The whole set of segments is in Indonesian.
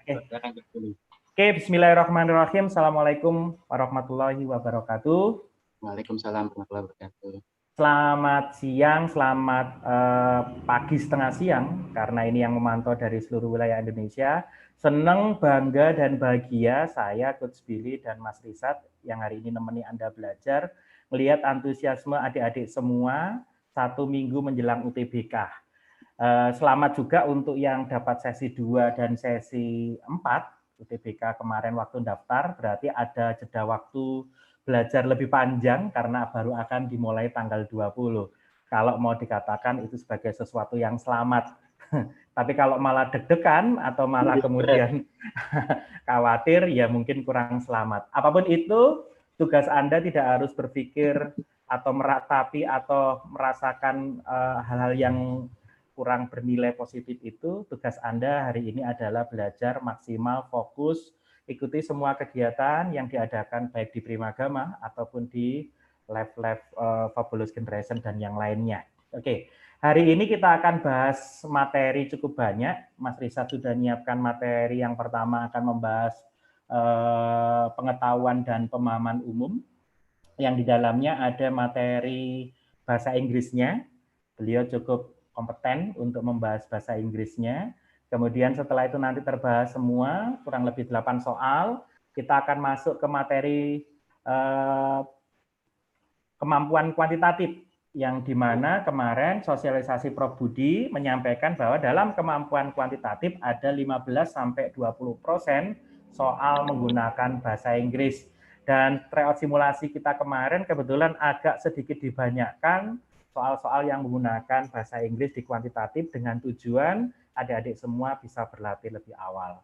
Silakan dulu. Oke, bismillahirrahmanirrahim. Assalamualaikum warahmatullahi wabarakatuh. Waalaikumsalam warahmatullahi wabarakatuh. Selamat siang, selamat pagi setengah siang, karena ini yang memantau dari seluruh wilayah Indonesia. Senang, bangga, dan bahagia saya, Coach Billy dan Mas Risat, yang hari ini nemeni Anda belajar, melihat antusiasme adik-adik semua 1 minggu menjelang UTBK. Selamat juga untuk yang dapat sesi 2 dan sesi 4, UTBK kemarin waktu daftar, berarti ada jeda waktu belajar lebih panjang karena baru akan dimulai tanggal 20. Kalau mau dikatakan itu sebagai sesuatu yang selamat. Tapi kalau malah deg-degan atau malah kemudian khawatir, ya mungkin kurang selamat. Apapun itu, tugas Anda tidak harus berpikir atau meratapi atau merasakan hal-hal yang kurang bernilai positif itu. Tugas Anda hari ini adalah belajar maksimal, fokus, ikuti semua kegiatan yang diadakan baik di Primagama ataupun di live Fabulous Generation dan yang lainnya. Oke, hari ini kita akan bahas materi cukup banyak. Mas Risa sudah menyiapkan materi yang pertama akan membahas pengetahuan dan pemahaman umum. Yang di dalamnya ada materi bahasa Inggrisnya. Beliau cukup kompeten untuk membahas bahasa Inggrisnya. Kemudian setelah itu nanti terbahas semua, kurang lebih 8 soal. Kita akan masuk ke materi kemampuan kuantitatif, yang dimana kemarin sosialisasi Prof. Budi menyampaikan bahwa dalam kemampuan kuantitatif ada 15-20% soal menggunakan bahasa Inggris. Dan tryout simulasi kita kemarin kebetulan agak sedikit dibanyakkan soal-soal yang menggunakan bahasa Inggris di kuantitatif dengan tujuan adik-adik semua bisa berlatih lebih awal.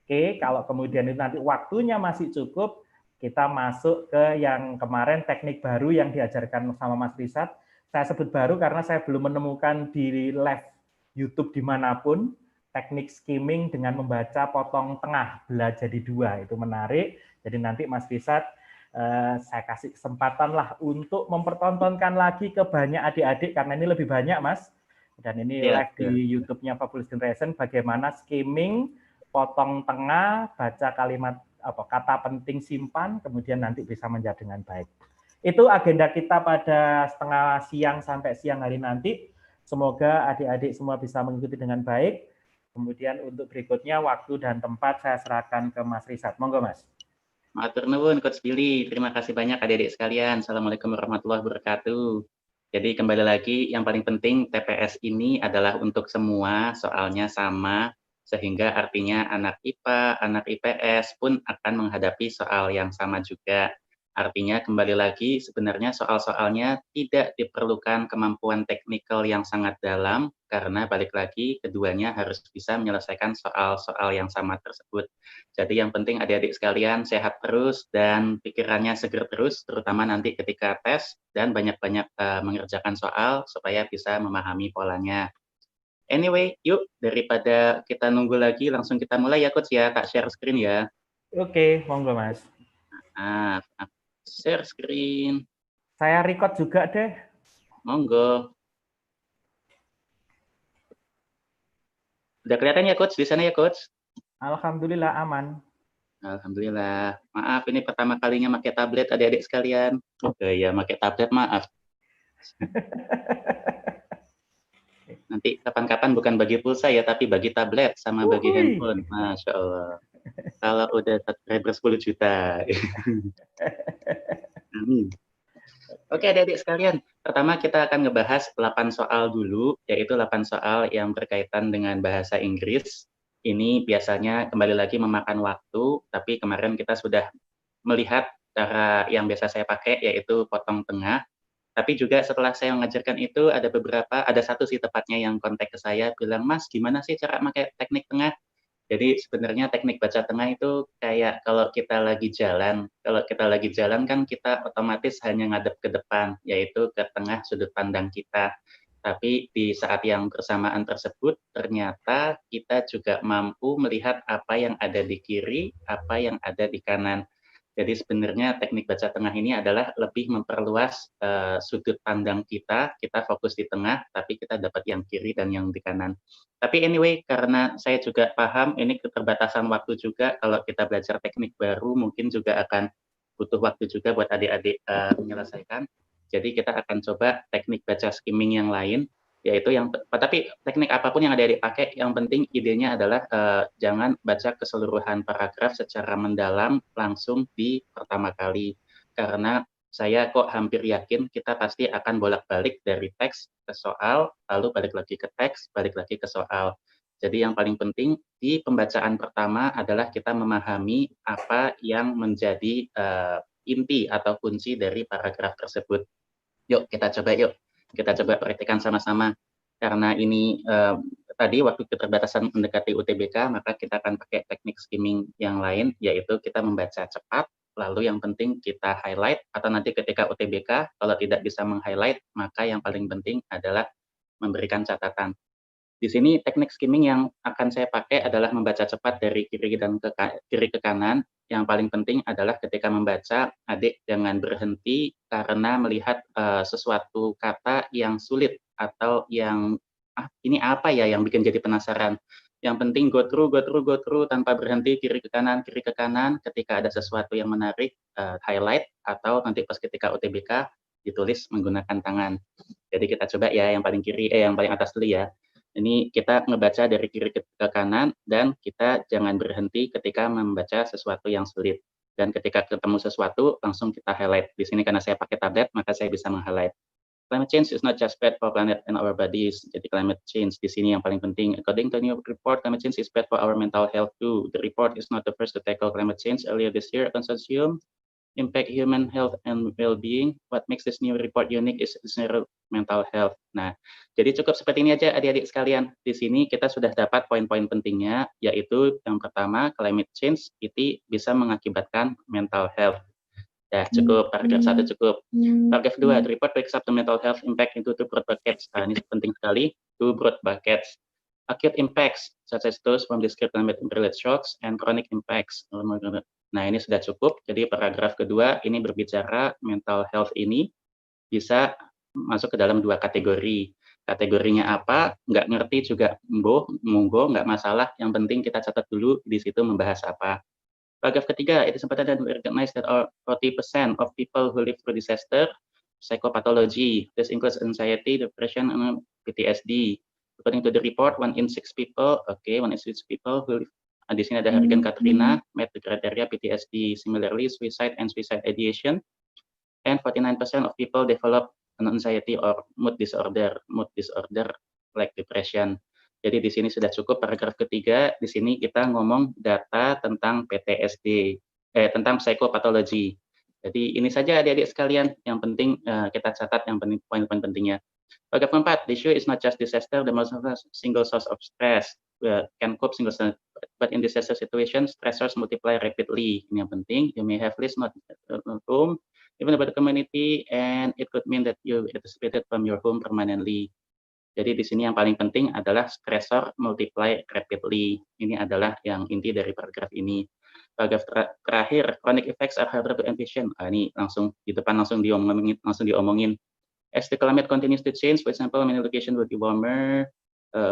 Oke, kalau kemudian itu nanti waktunya masih cukup, kita masuk ke yang kemarin teknik baru yang diajarkan sama Mas Risat. Saya sebut baru karena saya belum menemukan di live YouTube dimanapun teknik skimming dengan membaca potong tengah belah jadi 2. Itu menarik. Jadi nanti Mas Risat saya kasih kesempatan lah untuk mempertontonkan lagi ke banyak adik-adik karena ini lebih banyak Mas. Dan ini live di YouTube-nya Fabulous Generation bagaimana skimming, potong tengah, baca kalimat kata penting simpan, kemudian nanti bisa menjawab dengan baik. Itu agenda kita pada setengah siang sampai siang hari nanti. Semoga adik-adik semua bisa mengikuti dengan baik. Kemudian untuk berikutnya waktu dan tempat saya serahkan ke Mas Risat. Monggo Mas. Matur nuwun Coach Billy, terima kasih banyak adik-adik sekalian. Assalamualaikum warahmatullahi wabarakatuh. Jadi kembali lagi, yang paling penting TPS ini adalah untuk semua, soalnya sama, sehingga artinya anak IPA, anak IPS pun akan menghadapi soal yang sama juga. Artinya kembali lagi sebenarnya soal-soalnya tidak diperlukan kemampuan teknikal yang sangat dalam, karena balik lagi keduanya harus bisa menyelesaikan soal-soal yang sama tersebut. Jadi yang penting adik-adik sekalian sehat terus dan pikirannya seger terus, terutama nanti ketika tes, dan banyak-banyak mengerjakan soal supaya bisa memahami polanya. Anyway, yuk daripada kita nunggu lagi, langsung kita mulai ya Coach ya, tak share screen ya. Oke, monggo Mas. Nah, share screen. Saya record juga deh. Monggo. Udah kelihatan ya Coach di sana ya Coach? Alhamdulillah aman. Alhamdulillah. Maaf ini pertama kalinya pakai tablet adik-adik sekalian. Oh ya, pakai tablet maaf. Nanti kapan-kapan bukan bagi pulsa ya, tapi bagi tablet sama bagi handphone. Masya Allah. Kalau udah subscriber 10 juta. Amin. Oke adik-adik sekalian, pertama kita akan ngebahas 8 soal dulu, yaitu 8 soal yang berkaitan dengan bahasa Inggris. Ini biasanya kembali lagi memakan waktu, tapi kemarin kita sudah melihat cara yang biasa saya pakai, yaitu potong tengah. Tapi juga setelah saya mengajarkan itu, ada satu sih tepatnya yang kontak ke saya, bilang, "Mas, gimana sih cara pakai teknik tengah?" Jadi sebenarnya teknik baca tengah itu kayak kalau kita lagi jalan kan kita otomatis hanya ngadep ke depan, yaitu ke tengah sudut pandang kita. Tapi di saat yang bersamaan tersebut, ternyata kita juga mampu melihat apa yang ada di kiri, apa yang ada di kanan. Jadi sebenarnya teknik baca tengah ini adalah lebih memperluas sudut pandang kita fokus di tengah, tapi kita dapat yang kiri dan yang di kanan. Tapi anyway, karena saya juga paham ini keterbatasan waktu juga, kalau kita belajar teknik baru mungkin juga akan butuh waktu juga buat adik-adik menyelesaikan. Jadi kita akan coba teknik baca skimming yang lain, yaitu tapi teknik apapun yang adik-adik pakai, yang penting idenya adalah jangan baca keseluruhan paragraf secara mendalam langsung di pertama kali. Karena saya kok hampir yakin kita pasti akan bolak-balik dari teks ke soal, lalu balik lagi ke teks, balik lagi ke soal. Jadi yang paling penting di pembacaan pertama adalah kita memahami apa yang menjadi inti atau kunci dari paragraf tersebut. Yuk kita coba yuk. Kita coba praktikkan sama-sama. Karena ini tadi waktu keterbatasan mendekati UTBK, maka kita akan pakai teknik skimming yang lain, yaitu kita membaca cepat, lalu yang penting kita highlight, atau nanti ketika UTBK, kalau tidak bisa meng-highlight, maka yang paling penting adalah memberikan catatan. Di sini teknik skimming yang akan saya pakai adalah membaca cepat dari kiri ke kanan. Yang paling penting adalah ketika membaca, adik jangan berhenti karena melihat sesuatu kata yang sulit atau yang ini apa ya yang bikin jadi penasaran. Yang penting go through tanpa berhenti kiri ke kanan. Ketika ada sesuatu yang menarik, highlight atau nanti pas ketika UTBK ditulis menggunakan tangan. Jadi kita coba ya yang paling yang paling atas dulu ya. Ini kita ngebaca dari kiri ke kanan dan kita jangan berhenti ketika membaca sesuatu yang sulit. Dan ketika ketemu sesuatu, langsung kita highlight. Di sini karena saya pakai tablet, maka saya bisa meng-highlight. Climate change is not just bad for planet and our bodies. Jadi climate change di sini yang paling penting. According to a new report, climate change is bad for our mental health too. The report is not the first to tackle climate change. Earlier this year, a consortium impact human health and well-being. What makes this new report unique is zero mental health. Nah, jadi cukup seperti ini aja adik-adik sekalian. Di sini kita sudah dapat poin-poin pentingnya, yaitu yang pertama, climate change itu bisa mengakibatkan mental health. Ya, cukup. Paragraf 1 cukup. Paragraf 2, the report breaks up the mental health impact into two broad buckets. Ini penting sekali, two broad buckets. Acute impacts, such as those from discrete climate-related shocks, and chronic impacts. Nah, ini sudah cukup. Jadi paragraf kedua ini berbicara mental health ini bisa masuk ke dalam dua kategori. Kategorinya apa? Nggak ngerti juga, monggo, nggak masalah. Yang penting kita catat dulu di situ membahas apa. Paragraf ketiga, it is important that we recognize that 40% of people who live through disaster, psychopathology. This includes anxiety, depression, and PTSD. According to the report, 1 in 6 people, one in 6 people who live. Di sini ada Hurricane Katrina, met the criteria PTSD. Similarly, suicide and suicide ideation. And 49% of people develop an anxiety or mood disorder like depression. Jadi di sini sudah cukup paragraf ketiga. Di sini kita ngomong data tentang PTSD, tentang psikopatologi. Jadi ini saja adik-adik sekalian. Yang penting kita catat yang penting poin-poin pentingnya. Paragraf 4, the issue is not just disaster, the most single source of stress. Can cope single source, but in disaster situation, stressors multiply rapidly. Ini yang penting. You may have least not home, even about the community, and it could mean that you anticipated from your home permanently. Jadi di sini yang paling penting adalah stressor multiply rapidly. Ini adalah yang inti dari paragraf ini. Paragraf terakhir, chronic effects are harder to envision. Ini langsung di depan langsung diomongin. As the climate continues to change, for example, many locations will be warmer.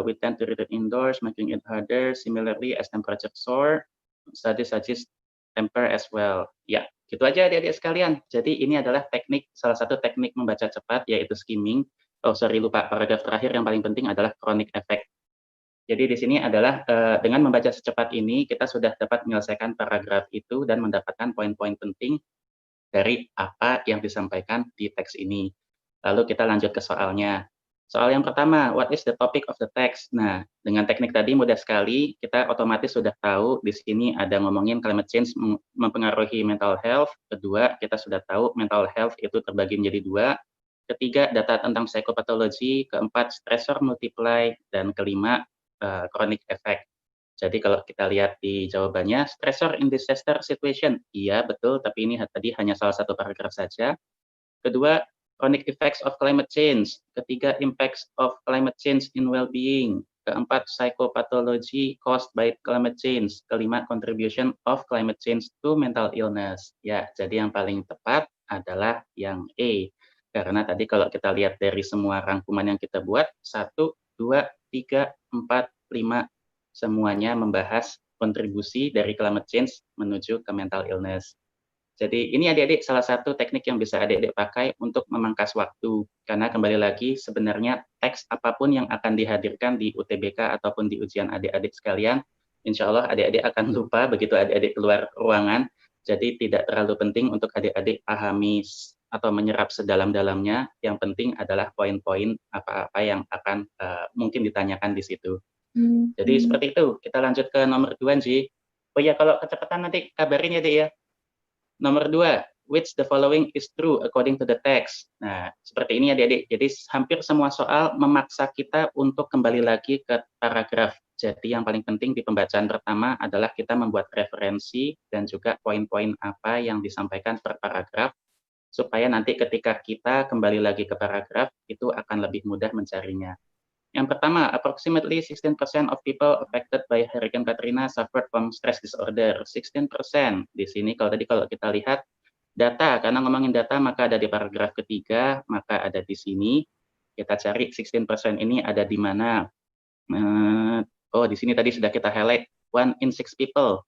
We tend to read indoors, making it harder. Similarly, as temperature soar, studies suggest temper as well. Ya, gitu aja adik-adik sekalian. Jadi ini adalah salah satu teknik membaca cepat, yaitu skimming. Lupa, paragraf terakhir yang paling penting adalah chronic effect. Jadi di sini adalah dengan membaca secepat ini, kita sudah dapat menyelesaikan paragraf itu dan mendapatkan poin-poin penting dari apa yang disampaikan di teks ini. Lalu kita lanjut ke soalnya. Soal yang pertama, what is the topic of the text? Nah, dengan teknik tadi mudah sekali, kita otomatis sudah tahu di sini ada ngomongin climate change mempengaruhi mental health. Kedua, kita sudah tahu mental health itu terbagi menjadi dua. Ketiga, data tentang psikopatologi. Keempat, stressor multiply. Dan kelima, chronic effect. Jadi kalau kita lihat di jawabannya, stressor in disaster situation. Iya, betul, tapi ini tadi hanya salah satu paragraf saja. Kedua, chronic effects of climate change. Ketiga, impacts of climate change in well-being. Keempat, psychopathology caused by climate change. Kelima, contribution of climate change to mental illness. Ya, jadi yang paling tepat adalah yang E. Karena tadi kalau kita lihat dari semua rangkuman yang kita buat, 1, 2, 3, 4, 5, semuanya membahas kontribusi dari climate change menuju ke mental illness. Jadi ini adik-adik salah satu teknik yang bisa adik-adik pakai untuk memangkas waktu. Karena kembali lagi sebenarnya teks apapun yang akan dihadirkan di UTBK ataupun di ujian adik-adik sekalian, insya Allah adik-adik akan lupa begitu adik-adik keluar ruangan. Jadi tidak terlalu penting untuk adik-adik pahami atau menyerap sedalam-dalamnya. Yang penting adalah poin-poin apa-apa yang akan mungkin ditanyakan di situ. Jadi seperti itu. Kita lanjut ke nomor 2, Ji. Oh ya, kalau kecepatan nanti kabarin ya, Dek ya. Nomor 2, which the following is true according to the text. Nah, seperti ini adik-adik. Jadi hampir semua soal memaksa kita untuk kembali lagi ke paragraf. Jadi yang paling penting di pembacaan pertama adalah kita membuat referensi dan juga poin-poin apa yang disampaikan per paragraf, supaya nanti ketika kita kembali lagi ke paragraf, itu akan lebih mudah mencarinya. Yang pertama, approximately 16% of people affected by Hurricane Katrina suffered from stress disorder. 16%. Di sini kalau kita lihat data, karena ngomongin data maka ada di paragraf ketiga, maka ada di sini. Kita cari 16% ini ada di mana. Oh, di sini tadi sudah kita highlight. 1 in 6 people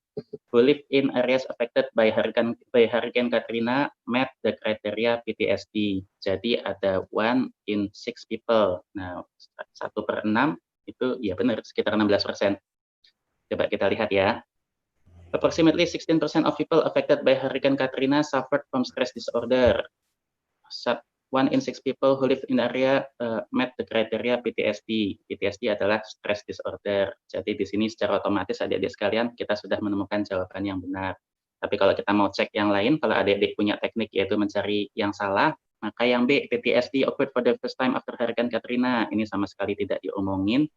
who live in areas affected by Hurricane Katrina met the criteria PTSD. Jadi ada 1 in 6 people. Nah, 1/6 itu ya benar sekitar 16%. Coba kita lihat ya. Approximately 16% of people affected by Hurricane Katrina suffered from stress disorder. 1 in 6 people who live in area met the criteria PTSD. PTSD adalah stress disorder. Jadi di sini secara otomatis adik-adik sekalian kita sudah menemukan jawaban yang benar. Tapi kalau kita mau cek yang lain, kalau adik-adik punya teknik yaitu mencari yang salah, maka yang B, PTSD occurred for the first time after Hurricane Katrina. Ini sama sekali tidak diomongin.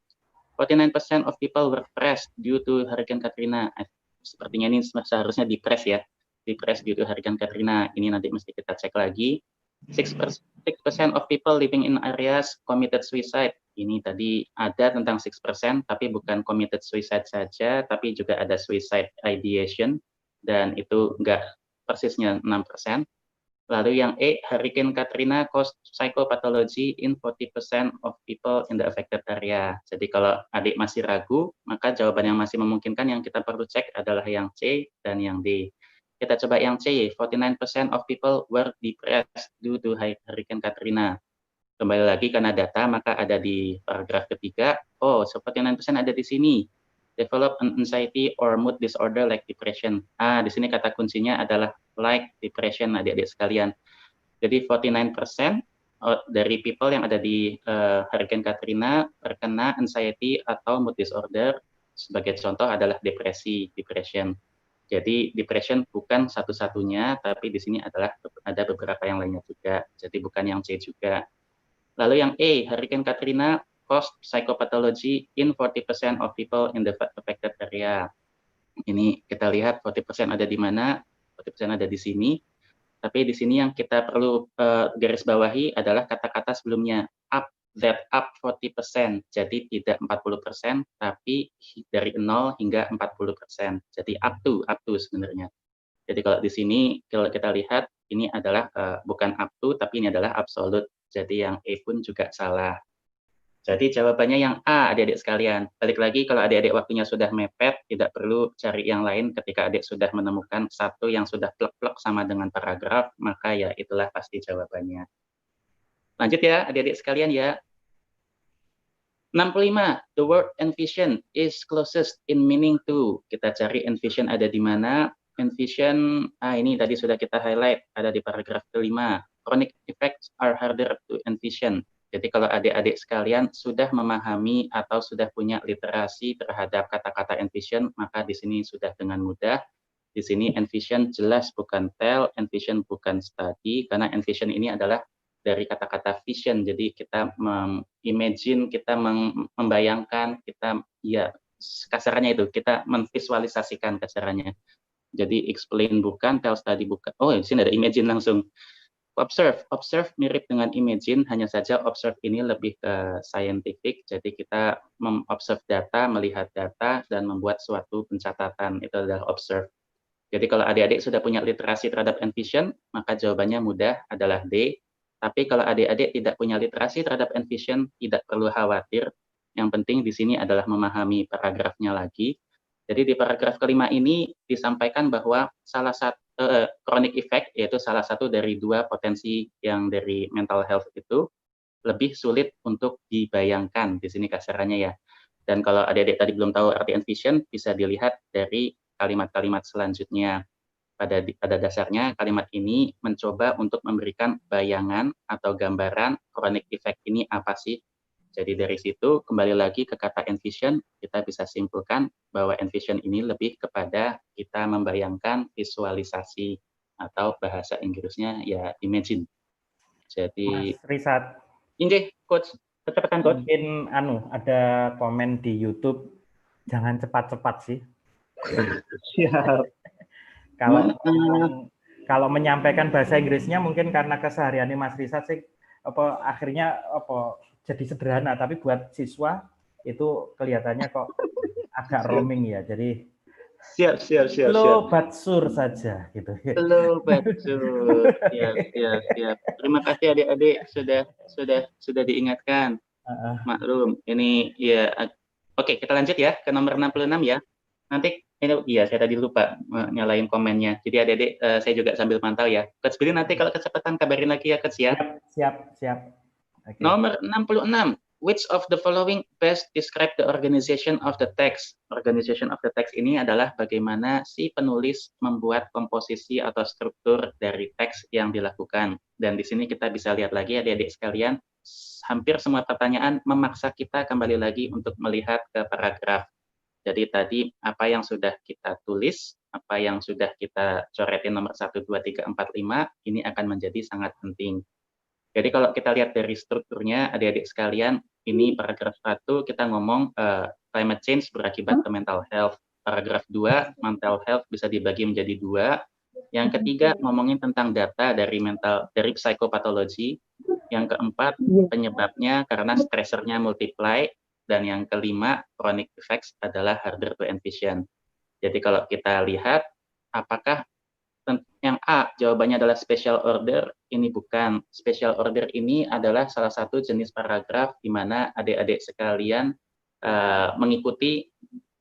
49% of people were depressed due to Hurricane Katrina. Sepertinya ini seharusnya depressed ya. Depressed due to Hurricane Katrina. Ini nanti mesti kita cek lagi. 6% of people living in areas committed suicide. Ini tadi ada tentang 6%, tapi bukan committed suicide saja, tapi juga ada suicide ideation, dan itu enggak persisnya 6%. Lalu yang E, Hurricane Katrina caused psychopathology in 40% of people in the affected area. Jadi kalau adik masih ragu, maka jawaban yang masih memungkinkan yang kita perlu cek adalah yang C dan yang D. Kita coba yang C, 49% of people were depressed due to Hurricane Katrina. Kembali lagi karena data, maka ada di paragraf ketiga. Oh, 49% ada di sini. Develop an anxiety or mood disorder like depression. Di sini kata kuncinya adalah like depression, adik-adik sekalian. Jadi 49% dari people yang ada di Hurricane Katrina terkena anxiety atau mood disorder. Sebagai contoh adalah depression. Jadi depression bukan satu-satunya, tapi di sini ada beberapa yang lainnya juga. Jadi bukan yang C juga. Lalu yang E, Hurricane Katrina caused psychopathology in 40% of people in the affected area. Ini kita lihat 40% ada di mana, 40% ada di sini. Tapi di sini yang kita perlu garis bawahi adalah kata-kata sebelumnya, up 40%. Jadi tidak 40%, tapi dari 0 hingga 40%. Jadi up to sebenarnya. Jadi kalau di sini kalau kita lihat ini adalah bukan up to, tapi ini adalah absolute. Jadi yang E pun juga salah. Jadi jawabannya yang A, adik-adik sekalian. Balik lagi kalau adik-adik waktunya sudah mepet, tidak perlu cari yang lain ketika adik sudah menemukan satu yang sudah plek-plek sama dengan paragraf, maka ya itulah pasti jawabannya. Lanjut ya adik-adik sekalian ya. 65. The word envision is closest in meaning to. Kita cari envision ada di mana. Envision, ini tadi sudah kita highlight, ada di paragraf kelima. Chronic effects are harder to envision. Jadi kalau adik-adik sekalian sudah memahami atau sudah punya literasi terhadap kata-kata envision, maka di sini sudah dengan mudah. Di sini envision jelas bukan tell, envision bukan study, karena envision ini adalah dari kata-kata vision. Jadi kita imagine, kita membayangkan, kita ya kasarannya itu kita memvisualisasikan kasarannya. Jadi explain bukan, tell study bukan. Oh, di sini ada imagine langsung. Observe mirip dengan imagine, hanya saja observe ini lebih ke scientific, jadi kita mengobserve data, melihat data, dan membuat suatu pencatatan, itu adalah observe. Jadi kalau adik-adik sudah punya literasi terhadap Envision, maka jawabannya mudah adalah D. Tapi kalau adik-adik tidak punya literasi terhadap Envision, tidak perlu khawatir. Yang penting di sini adalah memahami paragrafnya lagi. Jadi di paragraf kelima ini disampaikan bahwa salah satu chronic effect, yaitu salah satu dari dua potensi yang dari mental health itu, lebih sulit untuk dibayangkan di sini kasarannya ya. Dan kalau adik-adik tadi belum tahu arti Envision, bisa dilihat dari kalimat-kalimat selanjutnya. Pada dasarnya kalimat ini mencoba untuk memberikan bayangan atau gambaran chronic effect ini apa sih. Jadi dari situ kembali lagi ke kata envision, kita bisa simpulkan bahwa envision ini lebih kepada kita membayangkan visualisasi atau bahasa Inggrisnya ya imagine. Mas Jadi Risat, ini coach, kecepatan coach. mungkin ada komen di YouTube, jangan cepat-cepat sih. Siap. Kalau kalau menyampaikan bahasa Inggrisnya mungkin karena kesehariannya Mas Risat sih akhirnya jadi sederhana, tapi buat siswa itu kelihatannya kok agak roaming ya. Jadi Siap. slow but sure saja gitu. Halo, betul. Siap. Terima kasih adik-adik sudah diingatkan. Maklum, ini ya. Oke, kita lanjut ya ke nomor 66 ya. Nanti ini saya tadi lupa nyalain komennya. Jadi adik-adik saya juga sambil pantau ya. Coach Billy nanti kalau kecepatan kabarin lagi ya Coach ya. Siap. Okay. Nomor 66. Which of the following best describe the organization of the text? Organization of the text ini adalah bagaimana si penulis membuat komposisi atau struktur dari teks yang dilakukan. Dan di sini kita bisa lihat lagi adik-adik sekalian, hampir semua pertanyaan memaksa kita kembali lagi untuk melihat ke paragraf. Jadi tadi apa yang sudah kita tulis, apa yang sudah kita coretin nomor 1, 2, 3, 4, 5, ini akan menjadi sangat penting. Jadi kalau kita lihat dari strukturnya, adik-adik sekalian, ini paragraf 1 kita ngomong climate change berakibat ke mental health. Paragraf 2, mental health bisa dibagi menjadi 2. Yang ketiga, ngomongin tentang data dari psikopatologi. Yang keempat, penyebabnya karena stressernya multiply. Dan yang kelima, chronic effects adalah harder to envision. Jadi kalau kita lihat, apakah yang A, jawabannya adalah special order, ini bukan. Special order ini adalah salah satu jenis paragraf di mana adik-adik sekalian mengikuti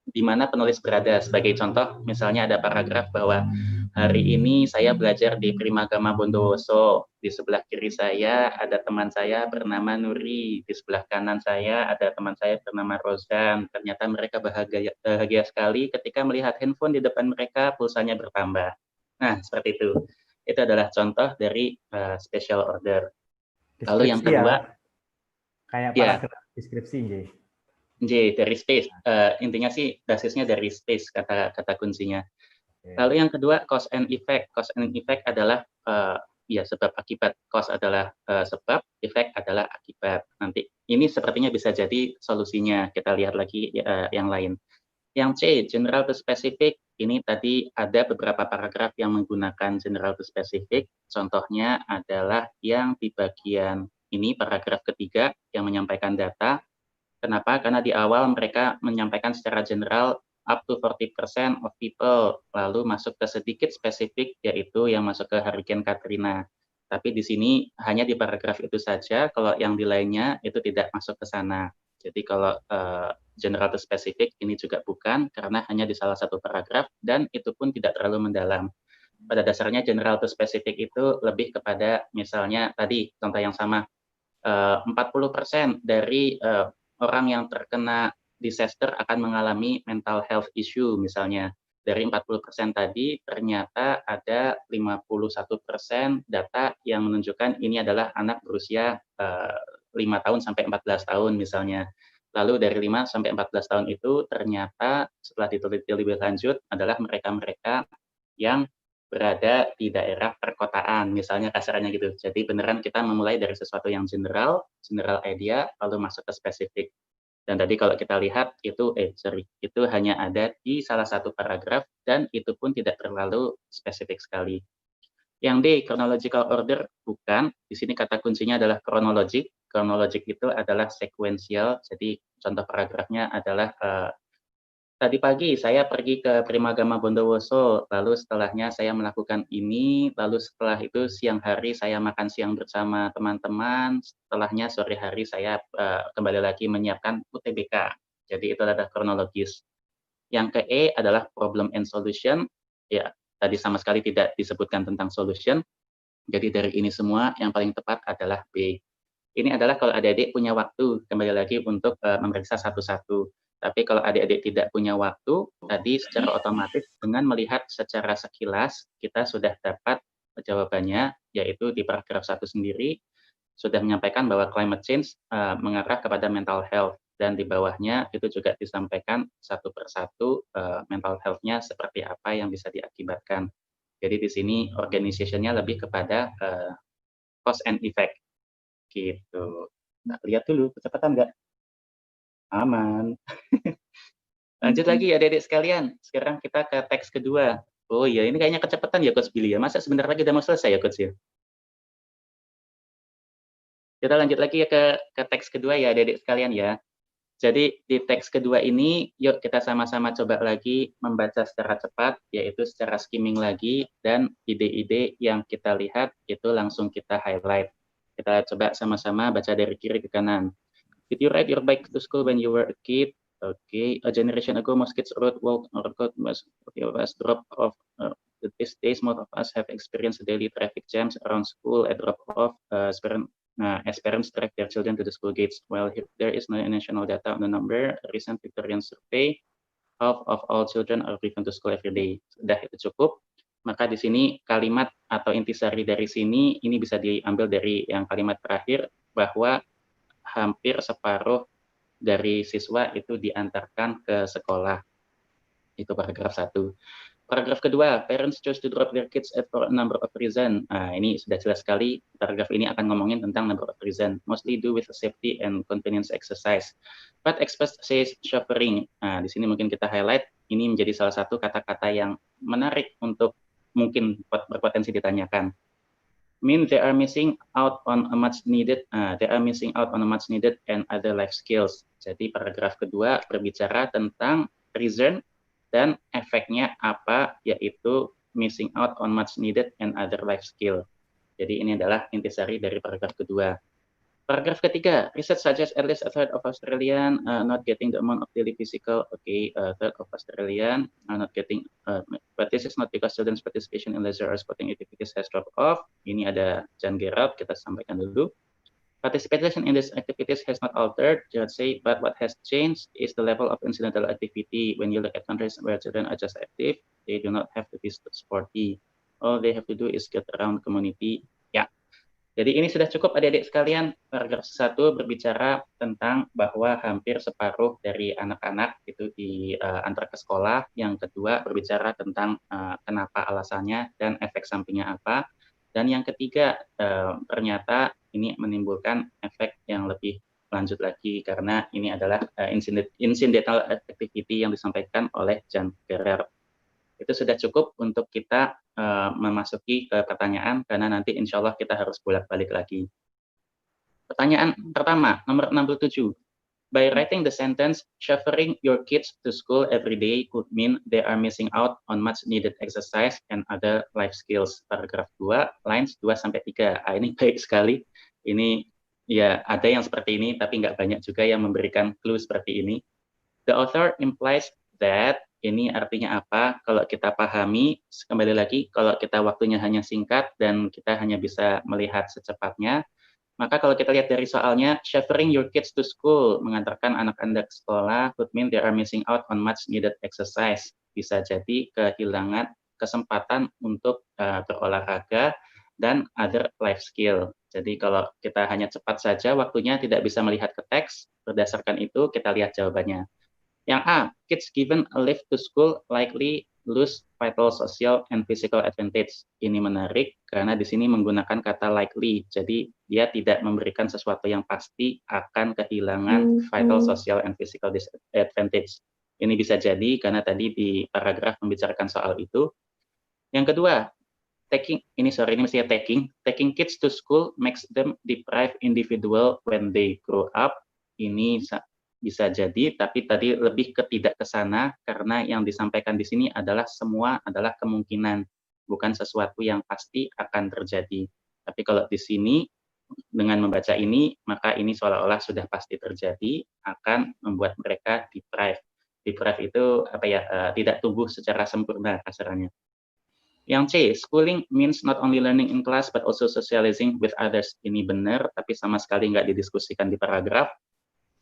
di mana penulis berada. Sebagai contoh, misalnya ada paragraf bahwa hari ini saya belajar di Primagama Bondowoso. Di sebelah kiri saya ada teman saya bernama Nuri. Di sebelah kanan saya ada teman saya bernama Rozan. Ternyata mereka bahagia sekali ketika melihat handphone di depan mereka, pulsanya bertambah. Nah, seperti itu. Itu adalah contoh dari special order. Lalu yang kedua, kayak paragraf deskripsi, dari space. Intinya sih basisnya dari space kata kuncinya. Lalu yang kedua, cause and effect. Cause and effect adalah sebab akibat. Cause adalah sebab, effect adalah akibat. Nanti ini sepertinya bisa jadi solusinya. Kita lihat lagi yang lain. Yang C, general to specific, ini tadi ada beberapa paragraf yang menggunakan general to specific. Contohnya adalah yang di bagian ini, paragraf ketiga, yang menyampaikan data. Kenapa? Karena di awal mereka menyampaikan secara general up to 40% of people, lalu masuk ke sedikit spesifik, yaitu yang masuk ke Hurricane Katrina. Tapi di sini hanya di paragraf itu saja, kalau yang di lainnya itu tidak masuk ke sana. Jadi kalau general to specific ini juga bukan, karena hanya di salah satu paragraf, dan itu pun tidak terlalu mendalam. Pada dasarnya general to specific itu lebih kepada misalnya tadi contoh yang sama, 40% dari orang yang terkena disaster akan mengalami mental health issue misalnya. Dari 40% tadi ternyata ada 51% data yang menunjukkan ini adalah anak berusia 5 tahun sampai 14 tahun misalnya. Lalu dari 5 sampai 14 tahun itu ternyata setelah diteliti lebih lanjut adalah mereka-mereka yang berada di daerah perkotaan, misalnya kasarannya gitu. Jadi beneran kita memulai dari sesuatu yang general idea, lalu masuk ke spesifik. Dan tadi kalau kita lihat itu hanya ada di salah satu paragraf dan itu pun tidak terlalu spesifik sekali. Yang D, chronological order, bukan. Di sini kata kuncinya adalah chronologic. Chronologic itu adalah sequential, jadi contoh paragrafnya adalah tadi pagi saya pergi ke Primagama Bondowoso, lalu setelahnya saya melakukan ini, lalu setelah itu siang hari saya makan siang bersama teman-teman, setelahnya sore hari saya kembali lagi menyiapkan UTBK. Jadi itu adalah kronologis. Yang ke E adalah problem and solution. Ya, tadi sama sekali tidak disebutkan tentang solution. Jadi dari ini semua yang paling tepat adalah B. Ini adalah kalau adik-adik punya waktu, kembali lagi untuk memeriksa satu-satu. Tapi kalau adik-adik tidak punya waktu, tadi secara otomatis dengan melihat secara sekilas, kita sudah dapat jawabannya, yaitu di paragraf 1 sendiri, sudah menyampaikan bahwa climate change mengarah kepada mental health. Dan di bawahnya itu juga disampaikan satu persatu mental health-nya seperti apa yang bisa diakibatkan. Jadi di sini organization-nya lebih kepada cause and effect. Gitu. Nah, lihat dulu kecepatan nggak? Aman. Lanjut lagi adik-adik sekalian. Sekarang kita ke teks kedua. Oh iya, ini kayaknya kecepatan ya Coach Billy ya. Masa sebentar lagi udah mau selesai ya Coach ya? Kita lanjut lagi ya ke teks kedua ya adik-adik sekalian ya. Jadi di teks kedua ini, yuk kita sama-sama coba lagi membaca secara cepat, yaitu secara skimming lagi, dan ide-ide yang kita lihat itu langsung kita highlight. Kita coba sama-sama baca dari kiri ke kanan. Did you ride your bike to school when you were a kid? Okay, a generation ago, most kids rode, walked, or got bus drop off. These days, most of us have experienced daily traffic jams around school at drop off. As parents drive their children to the school gates, while there is no national data on the number, a recent Victorian survey, half of all children are driven to school every day. Sudah itu cukup. Maka di sini kalimat atau intisari dari sini ini bisa diambil dari yang kalimat terakhir bahwa hampir separuh dari siswa itu diantarkan ke sekolah. Itu paragraf 1. Paragraf kedua, parents choose to drop their kids for a number of reasons. Nah, ini sudah jelas sekali. Paragraf ini akan ngomongin tentang number of reasons, mostly do with safety and convenience exercise. But express says chauffeuring. Nah, di sini mungkin kita highlight, ini menjadi salah satu kata-kata yang menarik untuk mungkin berpotensi ditanyakan. Mean they are missing out on a much needed and other life skills. Jadi paragraf kedua berbicara tentang reason dan efeknya apa, yaitu missing out on much needed and other life skill. Jadi ini adalah intisari dari paragraf kedua. Paragraf ketiga, research suggests at least a third of Australian not getting the amount of daily physical. Okay, a third of Australian are not getting, but this is not because children's participation in leisure or sporting activities has dropped off. Ini ada John Gerald, kita sampaikan dulu. Participation in these activities has not altered, just say, but what has changed is the level of incidental activity. When you look at countries where children are just active, they do not have to be sporty. All they have to do is get around community. Ya, jadi ini sudah cukup adik-adik sekalian. Paragraf 1 berbicara tentang bahwa hampir separuh dari anak-anak itu diantar ke sekolah. Yang kedua berbicara tentang kenapa alasannya dan efek sampingnya apa. Dan yang ketiga ternyata ini menimbulkan efek yang lebih lanjut lagi karena ini adalah incidental activity yang disampaikan oleh Jan Gerard. Itu sudah cukup untuk kita memasuki ke pertanyaan karena nanti insya Allah kita harus bolak-balik lagi. Pertanyaan pertama, nomor 67. By writing the sentence, chauffeuring your kids to school every day could mean they are missing out on much needed exercise and other life skills. Paragraf 2, lines 2-3. Ini baik sekali. Ini ya ada yang seperti ini, tapi nggak banyak juga yang memberikan clue seperti ini. The author implies that, ini artinya apa? Kalau kita pahami, kembali lagi, kalau kita waktunya hanya singkat dan kita hanya bisa melihat secepatnya, maka kalau kita lihat dari soalnya, chauffeuring your kids to school, mengantarkan anak-anak sekolah, would mean they are missing out on much needed exercise. Bisa jadi kehilangan kesempatan untuk berolahraga dan other life skill. Jadi kalau kita hanya cepat saja, waktunya tidak bisa melihat ke teks, berdasarkan itu kita lihat jawabannya. Yang A, kids given a lift to school likely lose vital, social, and physical advantage. Ini menarik karena di sini menggunakan kata likely. Jadi dia tidak memberikan sesuatu yang pasti akan kehilangan vital, social, and physical disadvantage. Ini bisa jadi karena tadi di paragraf membicarakan soal itu. Yang kedua, ini mestinya taking kids to school makes them deprived individual when they grow up. Ini bisa jadi, tapi tadi lebih ke tidak ke sana, karena yang disampaikan di sini adalah semua adalah kemungkinan, bukan sesuatu yang pasti akan terjadi. Tapi kalau di sini, dengan membaca ini, maka ini seolah-olah sudah pasti terjadi, akan membuat mereka deprived. Deprived itu tidak tumbuh secara sempurna kasarannya. Yang C, schooling means not only learning in class but also socializing with others. Ini benar, tapi sama sekali nggak didiskusikan di paragraf.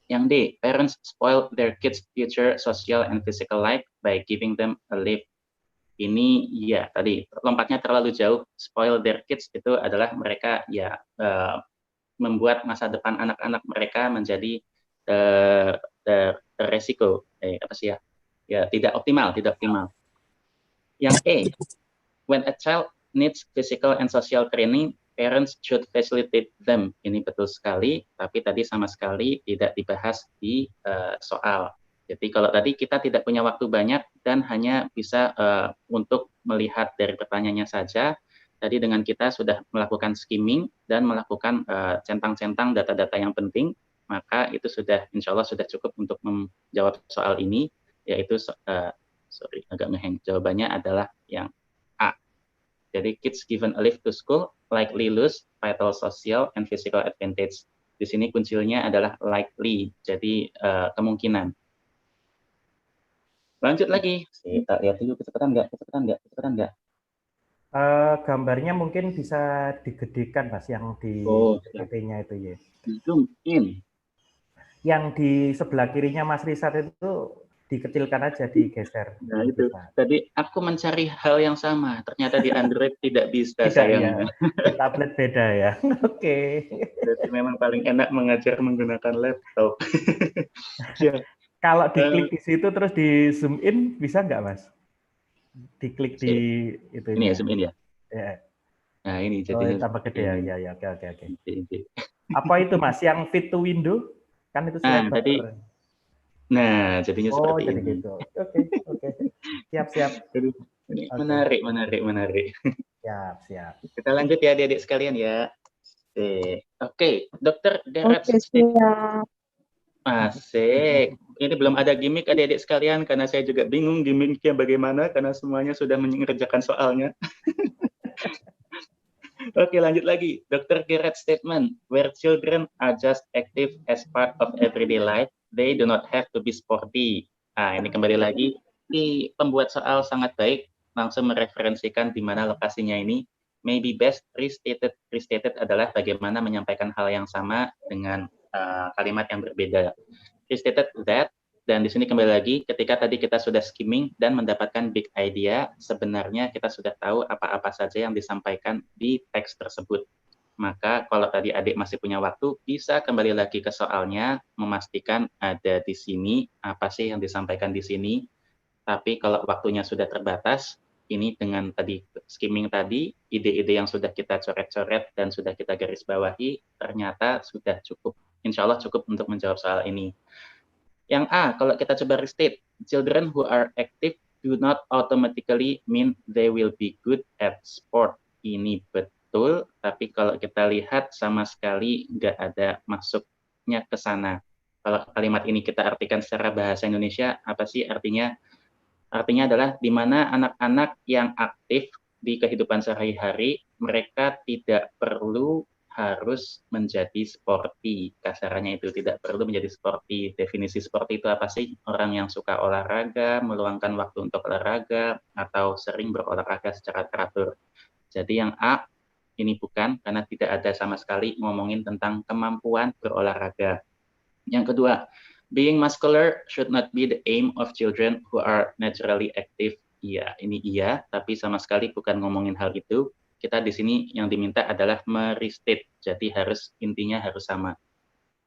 Yang D, parents spoil their kids' future social and physical life by giving them a lift. Ini ya tadi lompatnya terlalu jauh. Spoil their kids itu adalah mereka membuat masa depan anak-anak mereka menjadi resiko tidak optimal. Yang E, when a child needs physical and social training, parents should facilitate them. Ini betul sekali, tapi tadi sama sekali tidak dibahas di soal. Jadi kalau tadi kita tidak punya waktu banyak dan hanya bisa untuk melihat dari pertanyaannya saja, tadi dengan kita sudah melakukan skimming dan melakukan centang-centang data-data yang penting, maka itu sudah insya Allah sudah cukup untuk menjawab soal ini, yaitu agak ngehang. Jawabannya adalah yang A. Jadi kids given a lift to school likely lose vital social and physical advantage. Di sini kuncinya adalah likely, jadi kemungkinan. Lanjut lagi. Kita lihat dulu kecepatan nggak? Gambarnya mungkin bisa digedekan, Mas, yang di PPT-nya itu ya. Zoom in. Yang di sebelah kirinya Mas Risat itu dikecilkan aja, digeser. Nah itu, tadi aku mencari hal yang sama, ternyata di Android tidak bisa. Tidak sayangnya. Ya, di tablet beda ya. Oke. Berarti memang paling enak mengajar menggunakan laptop. Ya. Kalau diklik di situ terus di zoom in, bisa nggak, Mas? Diklik di itu. Ini ya, zoom in ya? Ya. Nah ini jadinya. Tambah gede ya. Ya, oke. Ini. Apa itu, Mas? Yang fit to window? Kan itu slide tadi. Nah, jadinya seperti jadi ini. gitu. Oke. Siap. Ini menarik. Siap. Kita lanjut ya, adik-adik sekalian ya. Oke, Dokter Gerard. Siap. Asik. Ini belum ada gimmick adik-adik sekalian, karena saya juga bingung gimmicknya bagaimana, karena semuanya sudah mengerjakan soalnya. Oke, lanjut lagi. Dr. Gerard statement, where children are just active as part of everyday life, they do not have to be sporty. Nah, ini kembali lagi, di pembuat soal sangat baik, langsung mereferensikan di mana lokasinya ini. Maybe best restated adalah bagaimana menyampaikan hal yang sama dengan kalimat yang berbeda. Restated that, dan di sini kembali lagi, ketika tadi kita sudah skimming dan mendapatkan big idea, sebenarnya kita sudah tahu apa-apa saja yang disampaikan di teks tersebut. Maka kalau tadi adik masih punya waktu, bisa kembali lagi ke soalnya, memastikan ada di sini, apa sih yang disampaikan di sini. Tapi kalau waktunya sudah terbatas, ini dengan tadi skimming tadi, ide-ide yang sudah kita coret-coret dan sudah kita garis bawahi, ternyata sudah cukup. Insya Allah cukup untuk menjawab soal ini. Yang A, kalau kita coba restate, children who are active do not automatically mean they will be good at sport. Ini betul, tapi kalau kita lihat sama sekali nggak ada masuknya ke sana. Kalau kalimat ini kita artikan secara bahasa Indonesia, apa sih artinya? Artinya adalah di mana anak-anak yang aktif di kehidupan sehari-hari, mereka tidak perlu harus menjadi sporty. Kasarannya itu tidak perlu menjadi sporty. Definisi sporty itu apa sih? Orang yang suka olahraga, meluangkan waktu untuk olahraga, atau sering berolahraga secara teratur. Jadi yang A, ini bukan, karena tidak ada sama sekali ngomongin tentang kemampuan berolahraga. Yang kedua, being muscular should not be the aim of children who are naturally active. Iya, ini iya, tapi sama sekali bukan ngomongin hal itu. Kita di sini yang diminta adalah merestate, jadi intinya harus sama.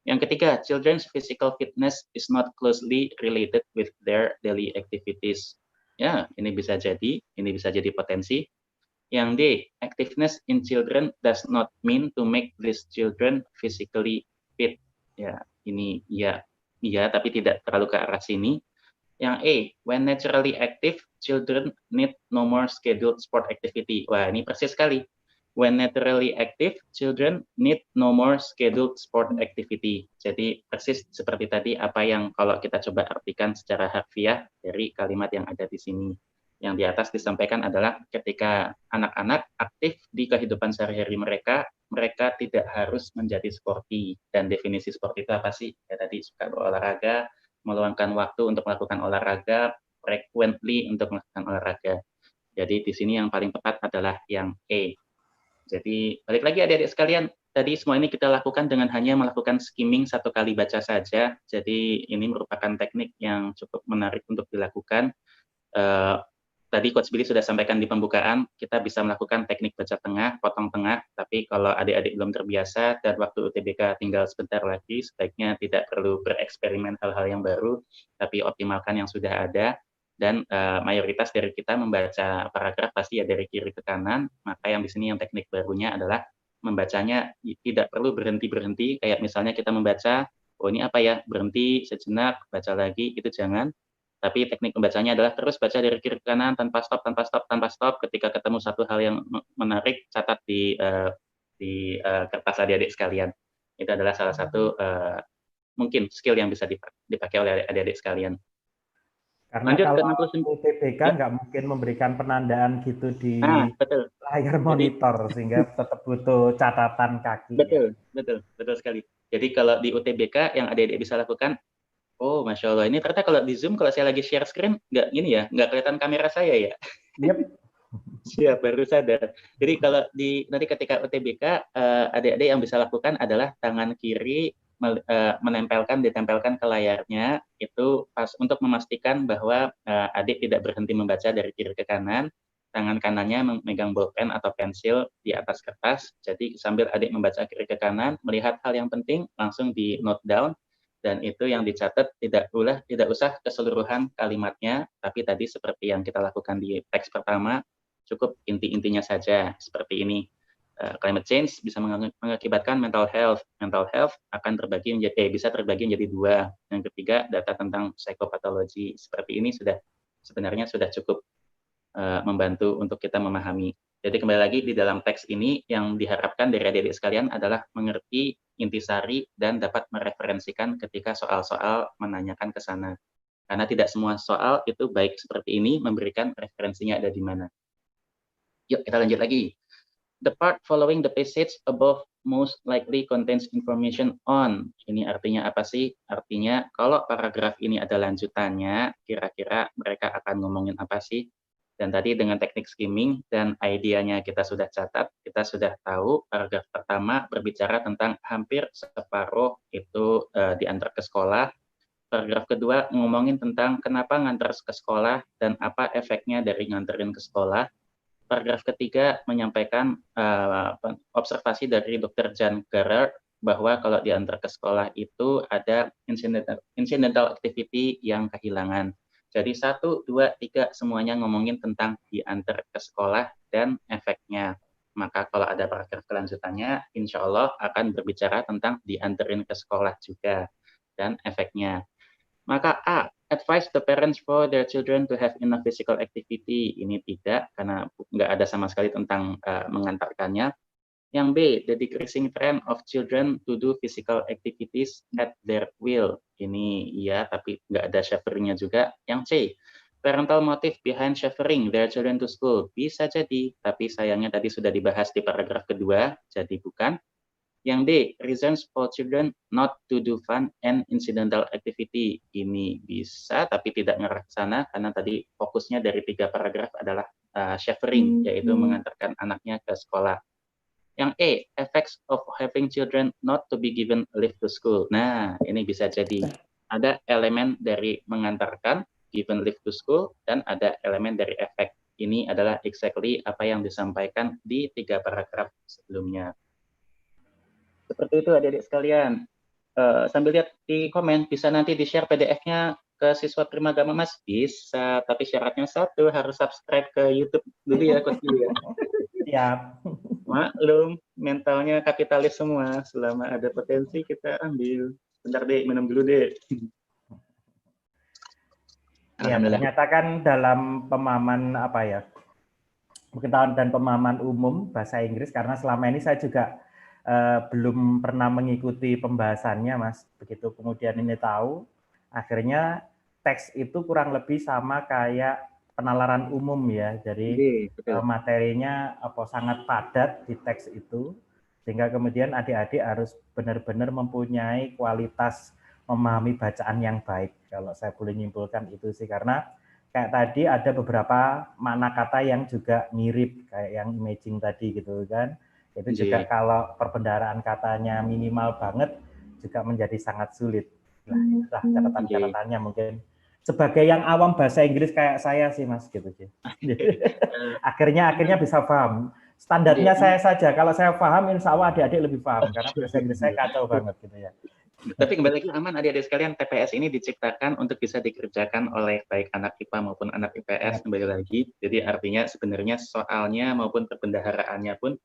Yang ketiga, children's physical fitness is not closely related with their daily activities. Ya, ini bisa jadi potensi. Yang D, activeness in children does not mean to make these children physically fit. Ya, ini iya, tapi tidak terlalu ke arah sini. Yang A, when naturally active, children need no more scheduled sport activity. Wah, ini persis sekali. When naturally active, children need no more scheduled sport activity. Jadi persis seperti tadi apa yang kalau kita coba artikan secara harfiah dari kalimat yang ada di sini. Yang di atas disampaikan adalah ketika anak-anak aktif di kehidupan sehari-hari mereka, mereka tidak harus menjadi sporty. Dan definisi sport itu apa sih? Ya tadi suka berolahraga, meluangkan waktu untuk melakukan olahraga, frequently untuk melakukan olahraga. Jadi di sini yang paling tepat adalah yang E. Jadi balik lagi adik-adik sekalian, tadi semua ini kita lakukan dengan hanya melakukan skimming satu kali baca saja. Jadi ini merupakan teknik yang cukup menarik untuk dilakukan. Tadi Coach Billy sudah sampaikan di pembukaan, kita bisa melakukan teknik baca tengah, potong tengah, tapi kalau adik-adik belum terbiasa dan waktu UTBK tinggal sebentar lagi, sebaiknya tidak perlu bereksperimen hal-hal yang baru, tapi optimalkan yang sudah ada, dan mayoritas dari kita membaca paragraf pasti ya dari kiri ke kanan, maka yang di sini yang teknik barunya adalah membacanya tidak perlu berhenti-berhenti, kayak misalnya kita membaca, oh ini apa ya, berhenti sejenak, baca lagi, itu jangan. Tapi teknik membacanya adalah terus baca dari kiri ke kanan tanpa stop, tanpa stop, tanpa stop. Ketika ketemu satu hal yang menarik, catat di kertas adik-adik sekalian. Itu adalah salah satu mungkin skill yang bisa dipakai oleh adik-adik sekalian. Karena Lanjut ke kalau 69. UTBK Ya. nggak mungkin memberikan penandaan gitu di Betul. layar Jadi monitor, sehingga tetap butuh catatan kaki ya. betul sekali. Jadi kalau di UTBK yang adik-adik bisa lakukan, oh Masya Allah, ini ternyata kalau di Zoom, kalau saya lagi share screen, nggak gini ya, nggak kelihatan kamera saya ya. Yep. Siap, baru sadar. Jadi kalau nanti ketika UTBK, adik-adik yang bisa lakukan adalah tangan kiri ditempelkan ke layarnya, itu pas untuk memastikan bahwa adik tidak berhenti membaca dari kiri ke kanan, tangan kanannya memegang bolpen atau pensil di atas kertas, jadi sambil adik membaca kiri ke kanan, melihat hal yang penting, langsung di note down, dan itu yang dicatat tidak usah keseluruhan kalimatnya, tapi tadi seperti yang kita lakukan di teks pertama, cukup inti-intinya saja seperti ini. Climate change bisa mengakibatkan mental health. Mental health akan bisa terbagi menjadi dua. Yang ketiga, data tentang psikopatologi. Seperti ini sebenarnya sudah cukup membantu untuk kita memahami. Jadi kembali lagi di dalam teks ini yang diharapkan dari adik-adik sekalian adalah mengerti intisari dan dapat mereferensikan ketika soal-soal menanyakan ke sana. Karena tidak semua soal itu baik seperti ini memberikan referensinya ada di mana. Yuk kita lanjut lagi. The part following the passage above most likely contains information on. Ini artinya apa sih? Artinya kalau paragraf ini ada lanjutannya, kira-kira mereka akan ngomongin apa sih? Dan tadi dengan teknik skimming dan idenya kita sudah catat, kita sudah tahu paragraf pertama berbicara tentang hampir separuh itu diantar ke sekolah. Paragraf kedua ngomongin tentang kenapa ngantar ke sekolah dan apa efeknya dari nganterin ke sekolah. Paragraf ketiga menyampaikan observasi dari Dr. Jan Gerard bahwa kalau diantar ke sekolah itu ada incidental activity yang kehilangan. Jadi 1, 2, 3 semuanya ngomongin tentang diantar ke sekolah dan efeknya. Maka kalau ada paragraf kelanjutannya, insya Allah akan berbicara tentang dianterin ke sekolah juga dan efeknya. Maka A, advise the parents for their children to have enough physical activity. Ini tidak, karena nggak ada sama sekali tentang mengantarkannya. Yang B, the decreasing trend of children to do physical activities at their will. Ini iya, tapi nggak ada chaperingnya juga. Yang C, parental motive behind chaperone their children to school. Bisa jadi, tapi sayangnya tadi sudah dibahas di paragraf kedua, jadi bukan. Yang D, reasons for children not to do fun and incidental activity. Ini bisa, tapi tidak ngarah ke sana, karena tadi fokusnya dari 3 paragraf adalah chaperone, yaitu mengantarkan anaknya ke sekolah. Yang E, effects of having children not to be given leave to school. Nah, ini bisa jadi ada elemen dari mengantarkan, given leave to school, dan ada elemen dari efek. Ini adalah exactly apa yang disampaikan di 3 paragraf sebelumnya. Seperti itu adik-adik sekalian. Sambil lihat di komen, bisa nanti di-share PDF-nya ke siswa Primagama Mas? Bisa, tapi syaratnya satu, harus subscribe ke YouTube dulu ya, Coach Billy ya. Siap. Maklum, mentalnya kapitalis semua. Selama ada potensi kita ambil. Bentar deh, minum dulu deh. Ya, Alhamdulillah. ternyata kan dalam pemahaman apa ya, pengetahuan dan pemahaman umum bahasa Inggris, karena selama ini saya juga belum pernah mengikuti pembahasannya, Mas. Begitu kemudian ini tahu, akhirnya teks itu kurang lebih sama kayak penalaran umum ya. Jadi Iya, betul. materinya apa sangat padat di teks itu, sehingga kemudian adik-adik harus benar-benar mempunyai kualitas memahami bacaan yang baik. Kalau saya boleh nyimpulkan itu sih, karena kayak tadi ada beberapa makna kata yang juga mirip kayak yang imaging tadi gitu kan. Itu juga Iya. kalau perbendaharaan katanya minimal banget juga menjadi sangat sulit. Nah, itulah Iya. catatan-catatannya mungkin sebagai yang awam bahasa Inggris kayak saya sih Mas gitu sih. akhirnya Memang, bisa paham. iya, Standarnya saya saja, kalau saya paham insya Allah adik-adik lebih paham karena bahasa Inggris saya kacau banget gitu ya. Tapi kembali lagi aman adik-adik sekalian, TPS ini diciptakan untuk bisa dikerjakan oleh baik anak IPA maupun anak IPS, Ya. kembali lagi. Jadi artinya sebenarnya soalnya maupun perbendaharaannya pun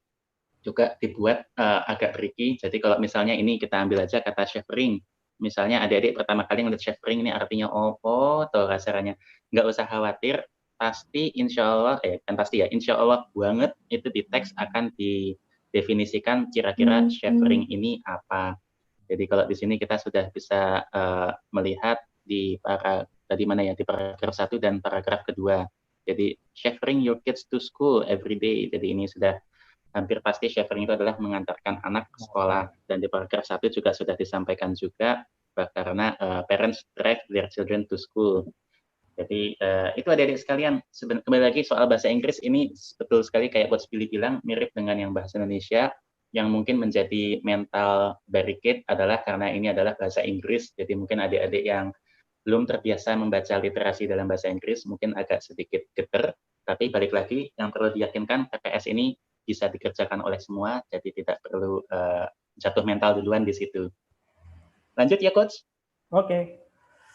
juga dibuat agak tricky. Jadi kalau misalnya ini kita ambil aja kata shivering. Misalnya adik-adik pertama kali ngeliat shivering ini artinya opo atau rasanya, nggak usah khawatir, pasti insya Allah, kan pasti ya, insya Allah banget itu di teks akan didefinisikan kira-kira shivering ini apa. Jadi kalau di sini kita sudah bisa melihat di tadi mana ya, di paragraf 1 dan paragraf kedua. Jadi shepherding your kids to school every day. Jadi ini sudah hampir pasti shepherding itu adalah mengantarkan anak ke sekolah. Dan di paragraf 1 juga sudah disampaikan juga karena parents drive their children to school. Jadi itu adik-adik sekalian, kembali lagi soal bahasa Inggris ini betul sekali kayak Coach Billy bilang, mirip dengan yang bahasa Indonesia, yang mungkin menjadi mental barricade adalah karena ini adalah bahasa Inggris, jadi mungkin adik-adik yang belum terbiasa membaca literasi dalam bahasa Inggris mungkin agak sedikit geter, tapi balik lagi yang perlu diyakinkan TPS ini bisa dikerjakan oleh semua, jadi tidak perlu jatuh mental duluan di situ. Lanjut ya Coach? Oke.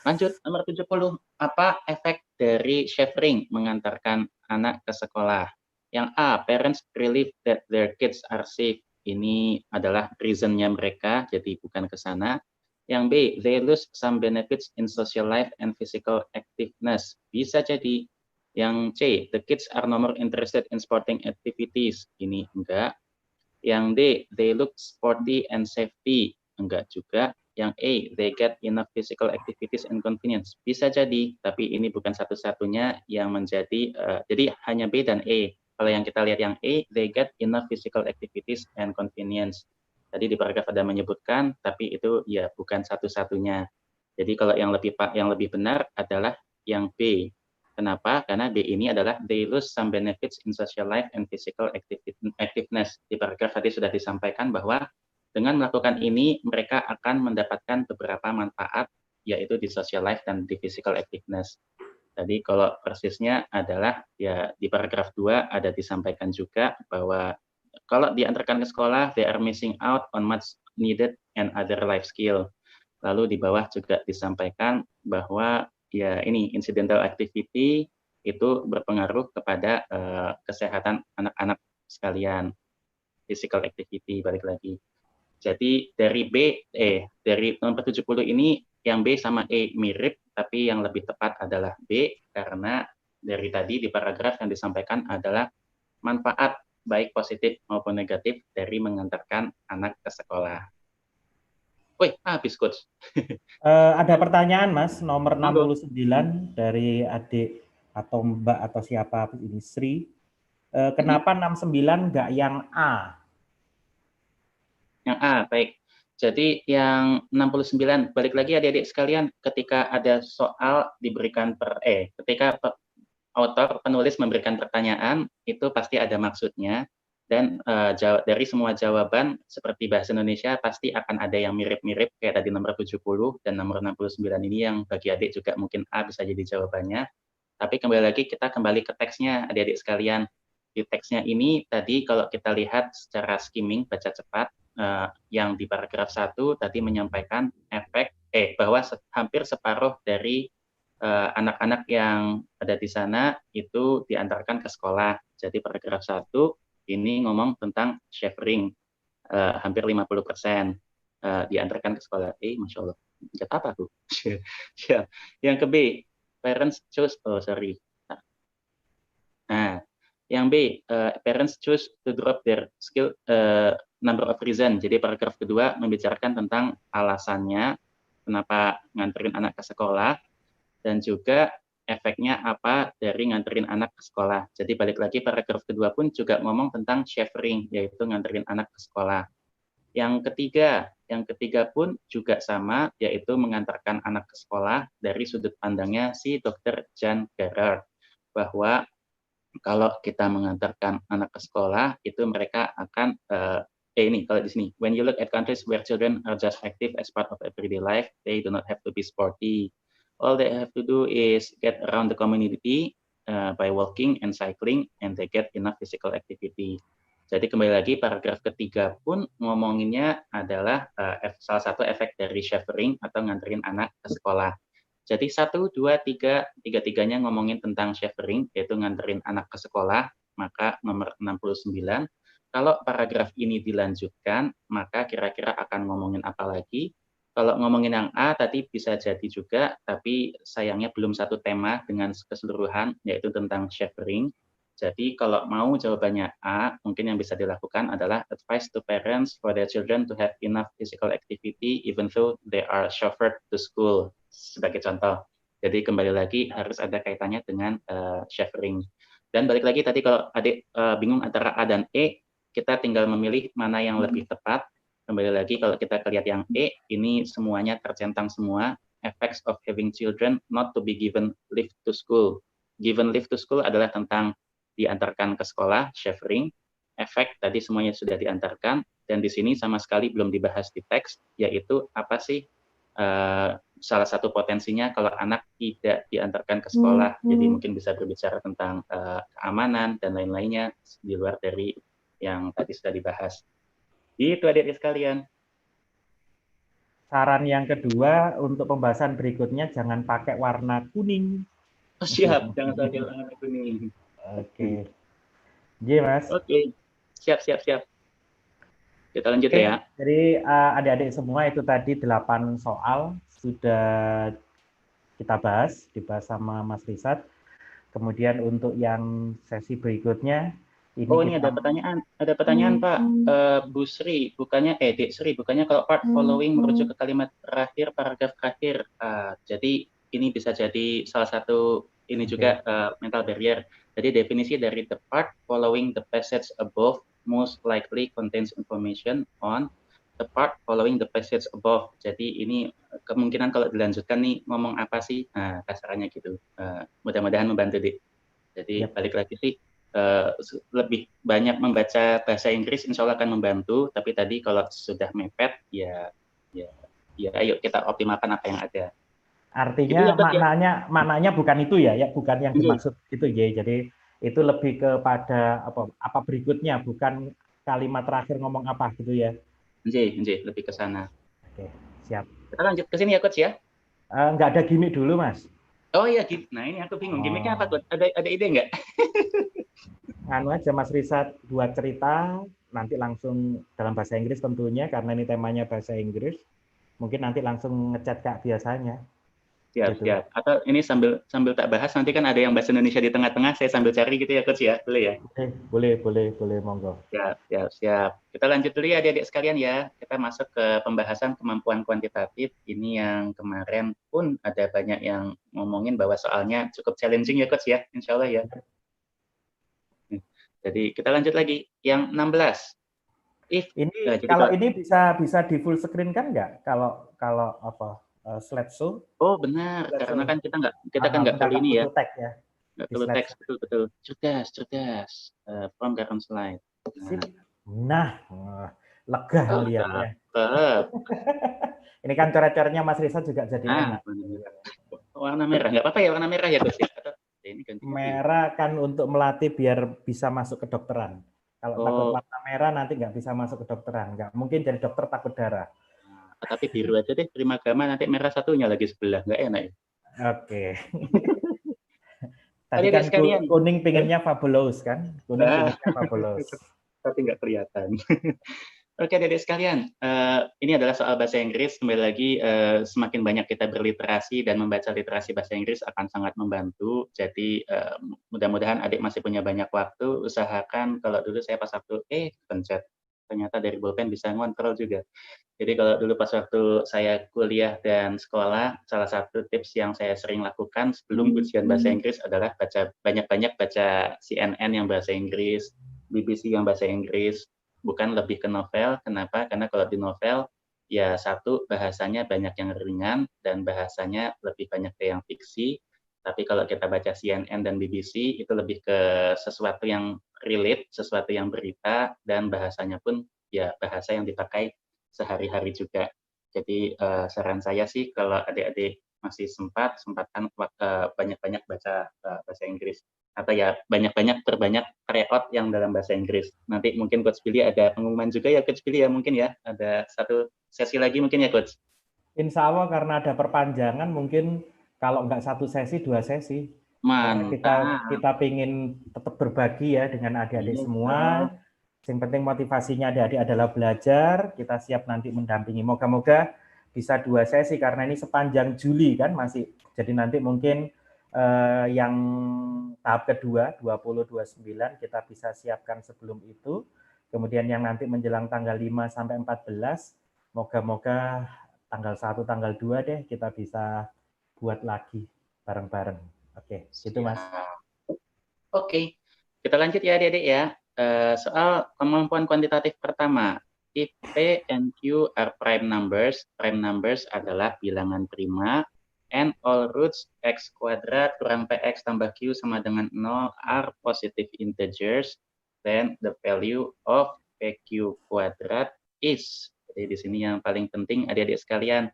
Lanjut, nomor 70. Apa efek dari shivering mengantarkan anak ke sekolah? Yang A, parents relieve that their kids are safe. Ini adalah reason-nya mereka, jadi bukan ke sana. Yang B, they lose some benefits in social life and physical activeness. Bisa jadi. Yang C, the kids are no more interested in sporting activities. Ini enggak. Yang D, they look sporty and safety. Enggak juga. Yang A, they get enough physical activities and convenience. Bisa jadi, tapi ini bukan satu-satunya yang menjadi, jadi hanya B dan E. Kalau yang kita lihat yang A, they get enough physical activities and convenience. Tadi di paragraf ada menyebutkan, tapi itu ya bukan satu-satunya. Jadi kalau yang lebih benar adalah yang B. Kenapa? Karena B ini adalah they lose some benefits in social life and physical activeness. Di paragraf tadi sudah disampaikan bahwa dengan melakukan ini mereka akan mendapatkan beberapa manfaat yaitu di social life dan di physical activeness. Tadi kalau persisnya adalah ya di paragraf 2 ada disampaikan juga bahwa kalau diantarkan ke sekolah they are missing out on much needed and other life skill. Lalu di bawah juga disampaikan bahwa ya ini incidental activity itu berpengaruh kepada kesehatan anak-anak sekalian, physical activity balik lagi. Jadi dari nomor 70 ini yang B sama E mirip, tapi yang lebih tepat adalah B karena dari tadi di paragraf yang disampaikan adalah manfaat baik positif maupun negatif dari mengantarkan anak ke sekolah. Wih, habis coach. Ada pertanyaan Mas, nomor Monggo. 69 dari adik atau Mbak atau siapa ini Sri. Kenapa 69 nggak yang A? Yang A, baik. Jadi yang 69, balik lagi adik-adik sekalian, ketika ada soal diberikan ketika author, penulis memberikan pertanyaan, itu pasti ada maksudnya, dan dari semua jawaban, seperti bahasa Indonesia, pasti akan ada yang mirip-mirip, kayak tadi nomor 70 dan nomor 69 ini yang bagi adik juga mungkin A bisa jadi jawabannya. Tapi kembali lagi, kita kembali ke teksnya, adik-adik sekalian. Di teksnya ini, tadi kalau kita lihat secara skimming, baca cepat, yang di paragraf 1 tadi menyampaikan efek, bahwa hampir separuh dari anak-anak yang ada di sana itu diantarkan ke sekolah. Jadi paragraf 1 ini ngomong tentang shivering, hampir 50% diantarkan ke sekolah. Masya Allah, nggak apa tuh. Yang ke B, parents choose, Nah, yang B, parents choose to drop their skill number of reason. Jadi paragraf kedua membicarakan tentang alasannya kenapa nganterin anak ke sekolah dan juga efeknya apa dari nganterin anak ke sekolah. Jadi balik lagi paragraf kedua pun juga ngomong tentang shivering, yaitu nganterin anak ke sekolah. Yang ketiga pun juga sama, yaitu mengantarkan anak ke sekolah dari sudut pandangnya si Dr. Jan Gerard, bahwa kalau kita mengantarkan anak ke sekolah, itu mereka akan ini kalau di sini, when you look at countries where children are just active as part of everyday life, they do not have to be sporty. All they have to do is get around the community by walking and cycling, and they get enough physical activity. Jadi kembali lagi paragraf ketiga pun ngomonginnya adalah salah satu efek dari shivering atau nganterin anak ke sekolah. Jadi 1, 2, 3, tiga-tiganya ngomongin tentang shivering, yaitu nganterin anak ke sekolah, maka nomor 69. Kalau paragraf ini dilanjutkan, maka kira-kira akan ngomongin apa lagi? Kalau ngomongin yang A tadi bisa jadi juga, tapi sayangnya belum satu tema dengan keseluruhan, yaitu tentang shivering. Jadi kalau mau jawabannya A, mungkin yang bisa dilakukan adalah advice to parents for their children to have enough physical activity even though they are chauffeured to school. Sebagai contoh. Jadi kembali lagi harus ada kaitannya dengan shivering. Dan balik lagi tadi kalau adik bingung antara A dan E, kita tinggal memilih mana yang lebih tepat. Kembali lagi kalau kita lihat yang E, ini semuanya tercentang semua. Effects of having children not to be given leave to school. Given leave to school adalah tentang diantarkan ke sekolah, shivering. Efek tadi semuanya sudah diantarkan. Dan di sini sama sekali belum dibahas di teks, yaitu apa sih salah satu potensinya kalau anak tidak diantarkan ke sekolah. Jadi mungkin bisa berbicara tentang keamanan dan lain-lainnya di luar dari yang tadi sudah dibahas. Itu adik-adik sekalian. Saran yang kedua untuk pembahasan berikutnya jangan pakai warna kuning. Oh, siap, jangan pakai warna kuning. Oke. Iya, Mas. Oke. Siap. Kita lanjut ya. Jadi adik-adik semua itu tadi 8 soal sudah kita dibahas sama Mas Risat. Kemudian untuk yang sesi berikutnya ini ada pertanyaan Pak. Bu Sri, bukannya Dek Sri, bukannya kalau part following merujuk ke kalimat terakhir, paragraf terakhir. Jadi ini bisa jadi salah satu ini juga mental barrier. Jadi definisi dari the part following the passage above most likely contains information on the part following the passage above. Jadi ini kemungkinan kalau dilanjutkan nih ngomong apa sih? Nah, kasarannya gitu. Mudah-mudahan membantu, Dik. Jadi balik lagi sih, lebih banyak membaca bahasa Inggris insya Allah akan membantu. Tapi tadi kalau sudah mepet, ya ayo kita optimalkan apa yang ada. Artinya maknanya bukan itu ya, bukan yang dimaksud itu ya. Jadi itu lebih kepada apa berikutnya, bukan kalimat terakhir ngomong apa gitu ya. Lebih ke sana. Oke, siap. Kita lanjut ke sini ya, Coach ya. Nggak ada gimmick dulu, Mas. Oh iya, nah ini aku bingung. Gimmicknya apa, Coach? Ada ide nggak? Anu aja Mas Risat buat cerita, nanti langsung dalam bahasa Inggris tentunya, karena ini temanya bahasa Inggris. Mungkin nanti langsung ngechat Kak biasanya. Siap. Atau ini sambil tak bahas, nanti kan ada yang bahasa Indonesia di tengah-tengah, saya sambil cari gitu ya, Coach ya? Boleh ya? Boleh, monggo. Siap. Kita lanjut dulu ya, adik-adik sekalian ya. Kita masuk ke pembahasan kemampuan kuantitatif. Ini yang kemarin pun ada banyak yang ngomongin bahwa soalnya cukup challenging ya, Coach ya? Insya Allah ya. Jadi kita lanjut lagi. Yang 16. Ini bisa di full screen kan nggak? Kalau slideshow? Oh benar, karena kan kita nggak perlu ini ya. Nggak perlu teks, betul. Cerdas. From current slide. Nah, lega lihatnya. Ini kan coret-coretnya Mas Risa juga jadi enak. Warna merah, nggak apa-apa ya warna merah ya, Gus. Merah kan untuk melatih biar bisa masuk ke kedokteran. Kalau takut warna merah nanti nggak bisa masuk ke kedokteran. Nggak mungkin jadi dokter takut darah. Tapi biru aja deh, terima gama nanti merah satunya lagi sebelah, nggak enak ya? Oke. Tadi kan kuning pinginnya fabulous kan? Kuning pinginnya fabulous. Tapi nggak kelihatan. Oke, adik sekalian, ini adalah soal bahasa Inggris. Kembali lagi, semakin banyak kita berliterasi dan membaca literasi bahasa Inggris akan sangat membantu. Jadi, mudah-mudahan adik masih punya banyak waktu. Usahakan kalau dulu saya pas waktu, pencet, ternyata dari bolpen bisa ngontrol juga. Jadi kalau dulu pas waktu saya kuliah dan sekolah, salah satu tips yang saya sering lakukan sebelum ujian bahasa Inggris adalah banyak-banyak baca CNN yang bahasa Inggris, BBC yang bahasa Inggris, bukan lebih ke novel. Kenapa? Karena kalau di novel, ya satu bahasanya banyak yang ringan dan bahasanya lebih banyak ke yang fiksi. Tapi kalau kita baca CNN dan BBC, itu lebih ke sesuatu yang relate, sesuatu yang berita, dan bahasanya pun ya bahasa yang dipakai sehari-hari juga. Jadi, saran saya sih kalau adik-adik masih sempatkan banyak-banyak baca, bahasa Inggris. Atau ya perbanyak tryout yang dalam bahasa Inggris. Nanti mungkin Coach Billy ada pengumuman juga ya Coach Billy ya mungkin ya? Ada satu sesi lagi mungkin ya Coach? Insya Allah karena ada perpanjangan mungkin kalau nggak satu sesi, dua sesi. Karena kita Mantap. kita ingin tetap berbagi ya dengan adik-adik Iya semua. dong. Yang penting motivasinya adik-adik adalah belajar. Kita siap nanti mendampingi. Moga-moga bisa dua sesi karena ini sepanjang Juli kan masih. Jadi nanti mungkin yang tahap kedua 20-29 kita bisa siapkan sebelum itu. Kemudian yang nanti menjelang tanggal 5 sampai 14 moga-moga tanggal 1, tanggal 2 deh kita bisa buat lagi bareng-bareng. Oke, gitu Mas. Siap. Oke, kita lanjut ya adik-adik ya. Soal kemampuan kuantitatif pertama. If P and Q are prime numbers adalah bilangan prima, and all roots x kuadrat kurang px tambah q sama dengan 0 are positive integers, then the value of pq kuadrat is. Jadi di sini yang paling penting adik-adik sekalian,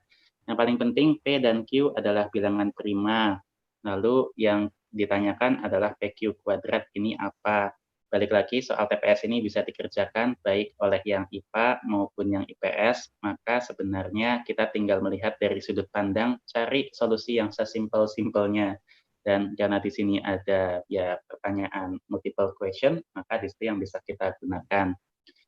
yang paling penting P dan Q adalah bilangan prima. Lalu yang ditanyakan adalah PQ kuadrat ini apa. Balik lagi soal TPS ini bisa dikerjakan baik oleh yang IPA maupun yang IPS, maka sebenarnya kita tinggal melihat dari sudut pandang, cari solusi yang sesimpel-simpelnya. Dan karena di sini ada ya pertanyaan multiple question, maka di situ yang bisa kita gunakan.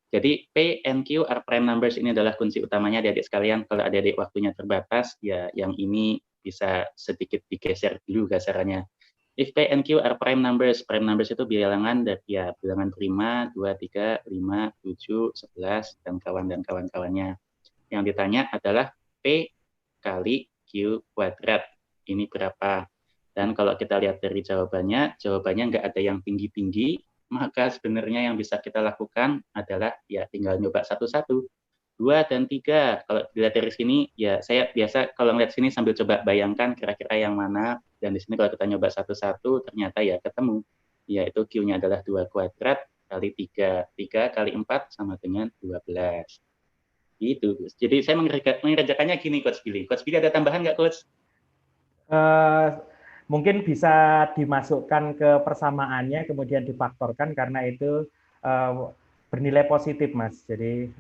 Jadi P and Q are prime numbers ini adalah kunci utamanya adik-adik sekalian. Kalau adik-adik waktunya terbatas, ya yang ini bisa sedikit digeser dulu kasarannya. If P and Q are prime numbers itu bilangan dari ya bilangan prima 2, 3, 5, 7, 11 dan kawan-kawannya. Yang ditanya adalah P kali Q kuadrat. Ini berapa? Dan kalau kita lihat dari jawabannya nggak ada yang tinggi-tinggi, maka sebenarnya yang bisa kita lakukan adalah ya tinggal nyoba satu-satu. 2 dan 3. Kalau dilihat dari sini, ya saya biasa kalau ngeliat sini sambil coba bayangkan kira-kira yang mana. Dan di sini kalau kita nyoba satu-satu, ternyata ya ketemu. Yaitu Q-nya adalah 2 kuadrat kali 3. 3 kali 4 sama dengan 12. Gitu, Gus. Jadi saya mengerjakannya gini, Coach Billy. Coach Billy ada tambahan nggak, Coach? Mungkin bisa dimasukkan ke persamaannya, kemudian difaktorkan karena itu bernilai positif, Mas. Jadi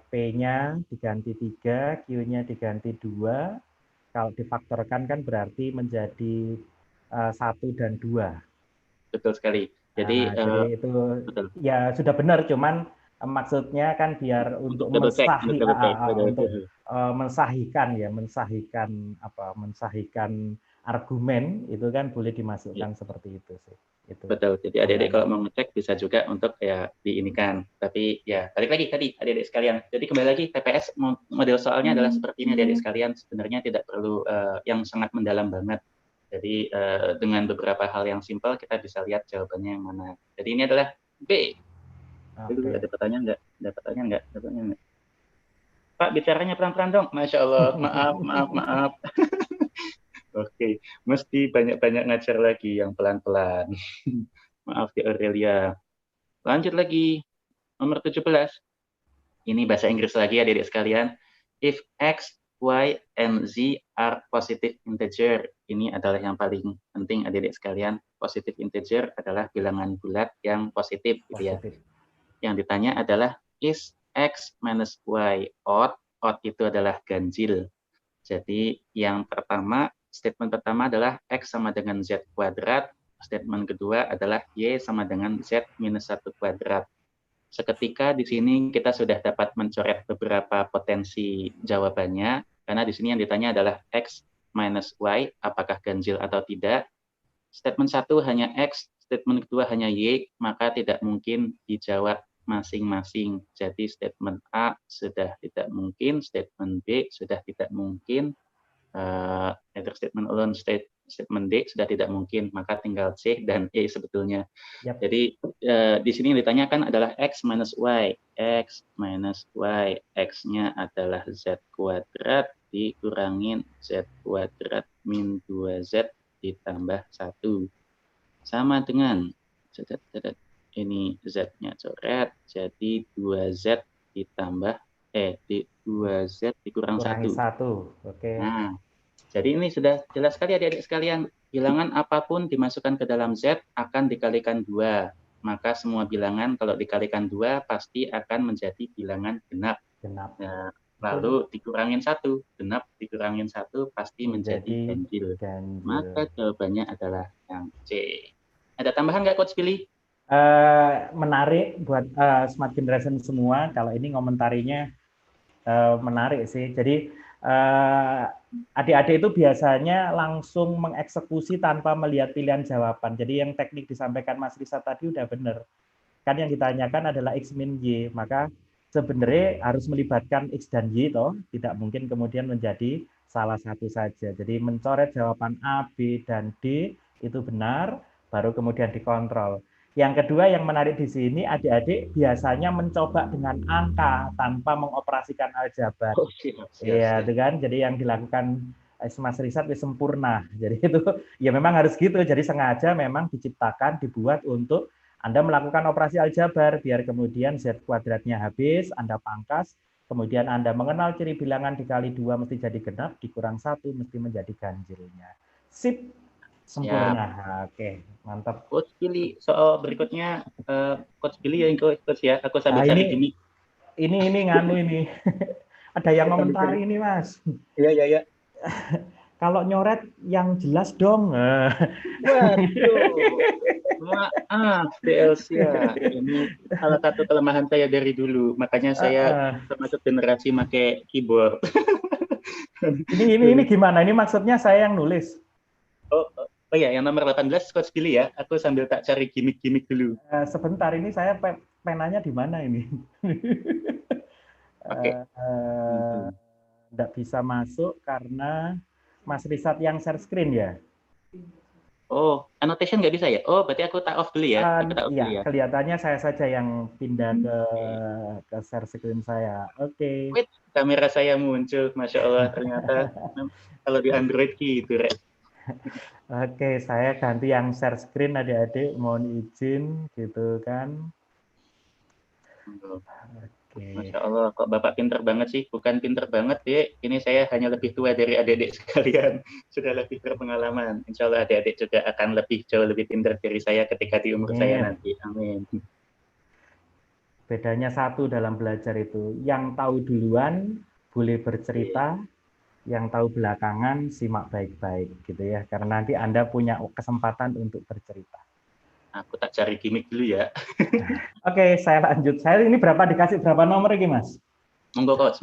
P-nya diganti 3, Q-nya diganti 2. Kalau difaktorkan kan berarti menjadi 1 dan 2. Betul sekali. Jadi, Jadi itu betul. ya sudah benar, cuman maksudnya kan biar Untuk untuk double check, untuk double check. untuk mensahihkan ya, mensahihkan argumen itu kan boleh Ya, dimasukkan seperti itu sih. Itu betul. Jadi adik-adik tambahannya. kalau mau ngecek bisa juga untuk ya diinikan. Tapi ya balik lagi tadi adik-adik sekalian. Jadi kembali lagi TPS model soalnya adalah seperti ini adik-adik sekalian. Sebenarnya tidak perlu yang sangat mendalam banget. Jadi dengan beberapa hal yang simpel kita bisa lihat jawabannya yang mana. Jadi ini adalah B. Dulu Oke. ada pertanyaan nggak? Ada pertanyaan nggak? Ada pertanyaan nggak? Pak, bicaranya pelan-pelan dong. Masya Allah. Maaf. Oke, mesti banyak-banyak ngajar lagi yang pelan-pelan. Maaf ya Aurelia. Lanjut lagi, nomor 17. Ini bahasa Inggris lagi ya adik-adik sekalian. If X, Y, and Z are positive integer. Ini adalah yang paling penting adik-adik sekalian. Positive integer adalah bilangan bulat yang positif gitu ya. Positif. Yang ditanya adalah is X minus Y odd? Odd itu adalah ganjil. Jadi yang pertama, statement pertama adalah X sama dengan Z kuadrat. Statement kedua adalah Y sama dengan Z minus 1 kuadrat. seketika di sini kita sudah dapat mencoret beberapa potensi jawabannya, karena di sini yang ditanya adalah X minus Y, apakah ganjil atau tidak. Statement 1 hanya X, statement kedua hanya Y, maka tidak mungkin dijawab masing-masing. Jadi statement A sudah tidak mungkin, statement B sudah tidak mungkin, either statement alone, statement D sudah tidak mungkin, maka tinggal C dan E sebetulnya. Yap. Jadi di sini yang ditanyakan adalah X minus Y. X minus Y, X-nya adalah Z kuadrat dikurangin Z kuadrat min 2Z ditambah 1. Sama dengan ini Z-nya coret, jadi 2Z ditambah 2Z dikurang 1. Oke. Nah, jadi ini sudah jelas sekali adik-adik sekalian. Bilangan apapun dimasukkan ke dalam Z akan dikalikan 2. Maka semua bilangan kalau dikalikan 2 pasti akan menjadi bilangan genap. Nah, lalu dikurangin 1. Genap dikurangin 1 pasti menjadi ganjil. Maka jawabannya adalah yang C. Ada tambahan nggak Coach Billy? Menarik buat Smart Generation semua. Kalau ini ngomentarinya menarik sih. Jadi adik-adik itu biasanya langsung mengeksekusi tanpa melihat pilihan jawaban. Jadi yang teknik disampaikan Mas Risa tadi udah benar. Kan yang ditanyakan adalah X min Y. Maka sebenarnya harus melibatkan X dan Y toh. Tidak mungkin kemudian menjadi salah satu saja. Jadi mencoret jawaban A, B, dan D itu benar, baru kemudian dikontrol. Yang kedua yang menarik di sini, adik-adik biasanya mencoba dengan angka tanpa mengoperasikan aljabar. Iya, itu kan. Jadi yang dilakukan Mas Risat sempurna. Jadi itu ya memang harus gitu. Jadi sengaja memang diciptakan, dibuat untuk Anda melakukan operasi aljabar biar kemudian Z kuadratnya habis, Anda pangkas, kemudian Anda mengenal ciri bilangan dikali 2 mesti jadi genap, dikurang 1 mesti menjadi ganjilnya. Sip. Sempurna. Oke, mantap. Coach Billy, soal berikutnya Coach Billy yang Coach ya. Aku sambil cari gimmick. Ini nganu ini. Ada yang komentari ini, Mas. Iya. Kalau nyoret yang jelas dong. Waduh. Maaf, Delsia. Ini salah satu kelemahan saya dari dulu. Makanya saya termasuk generasi pakai keyboard. Ini gimana? Ini maksudnya saya yang nulis. Oh ya, yang nomor 18 Coach Billy ya. Aku sambil tak cari gimmick-gimmick dulu. Sebentar, ini saya penanya di mana ini? Tidak bisa masuk karena Mas Risat yang share screen ya. Oh, annotation nggak bisa ya? Oh, berarti aku tak off dulu ya. Iya, kelihatannya saya saja yang pindah ke share screen saya. Oke. Wait, kamera saya muncul. Masya Allah, ternyata kalau di Android gitu, Rek. Oke, saya ganti yang share screen adik-adik, mohon izin gitu kan. Masya Allah, kok Bapak pinter banget sih? Bukan pinter banget, Dek. Ini saya hanya lebih tua dari adik-adik sekalian. Sudah lebih berpengalaman. Insya Allah adik-adik juga akan jauh lebih pinter dari saya ketika di umur saya nanti. Amin. Bedanya satu dalam belajar itu. Yang tahu duluan boleh bercerita, yang tahu belakangan simak baik-baik gitu ya. Karena nanti Anda punya kesempatan untuk bercerita. Aku tak cari gimmick dulu ya. Oke, saya lanjut. Saya ini dikasih berapa nomor ini, Mas? Monggo, Coach.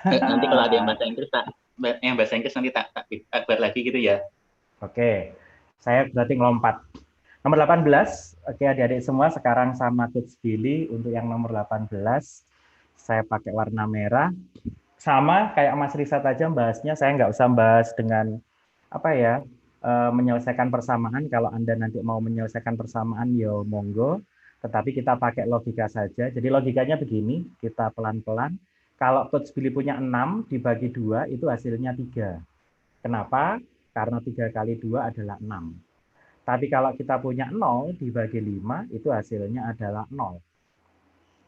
Nanti kalau ada yang bahasa Inggris nanti tak buat lagi gitu ya. Oke. Saya berarti ngelompat. Nomor 18. Oke, adik-adik semua sekarang sama Coach Billy untuk yang nomor 18. Saya pakai warna merah. Sama kayak Mas Risat aja bahasnya, saya nggak usah bahas dengan menyelesaikan persamaan. Kalau Anda nanti mau menyelesaikan persamaan, ya monggo. Tetapi kita pakai logika saja. Jadi logikanya begini, kita pelan-pelan. Kalau Coach Billy punya 6 dibagi 2, itu hasilnya 3. Kenapa? Karena 3 kali 2 adalah 6. Tapi kalau kita punya 0 dibagi 5, itu hasilnya adalah 0.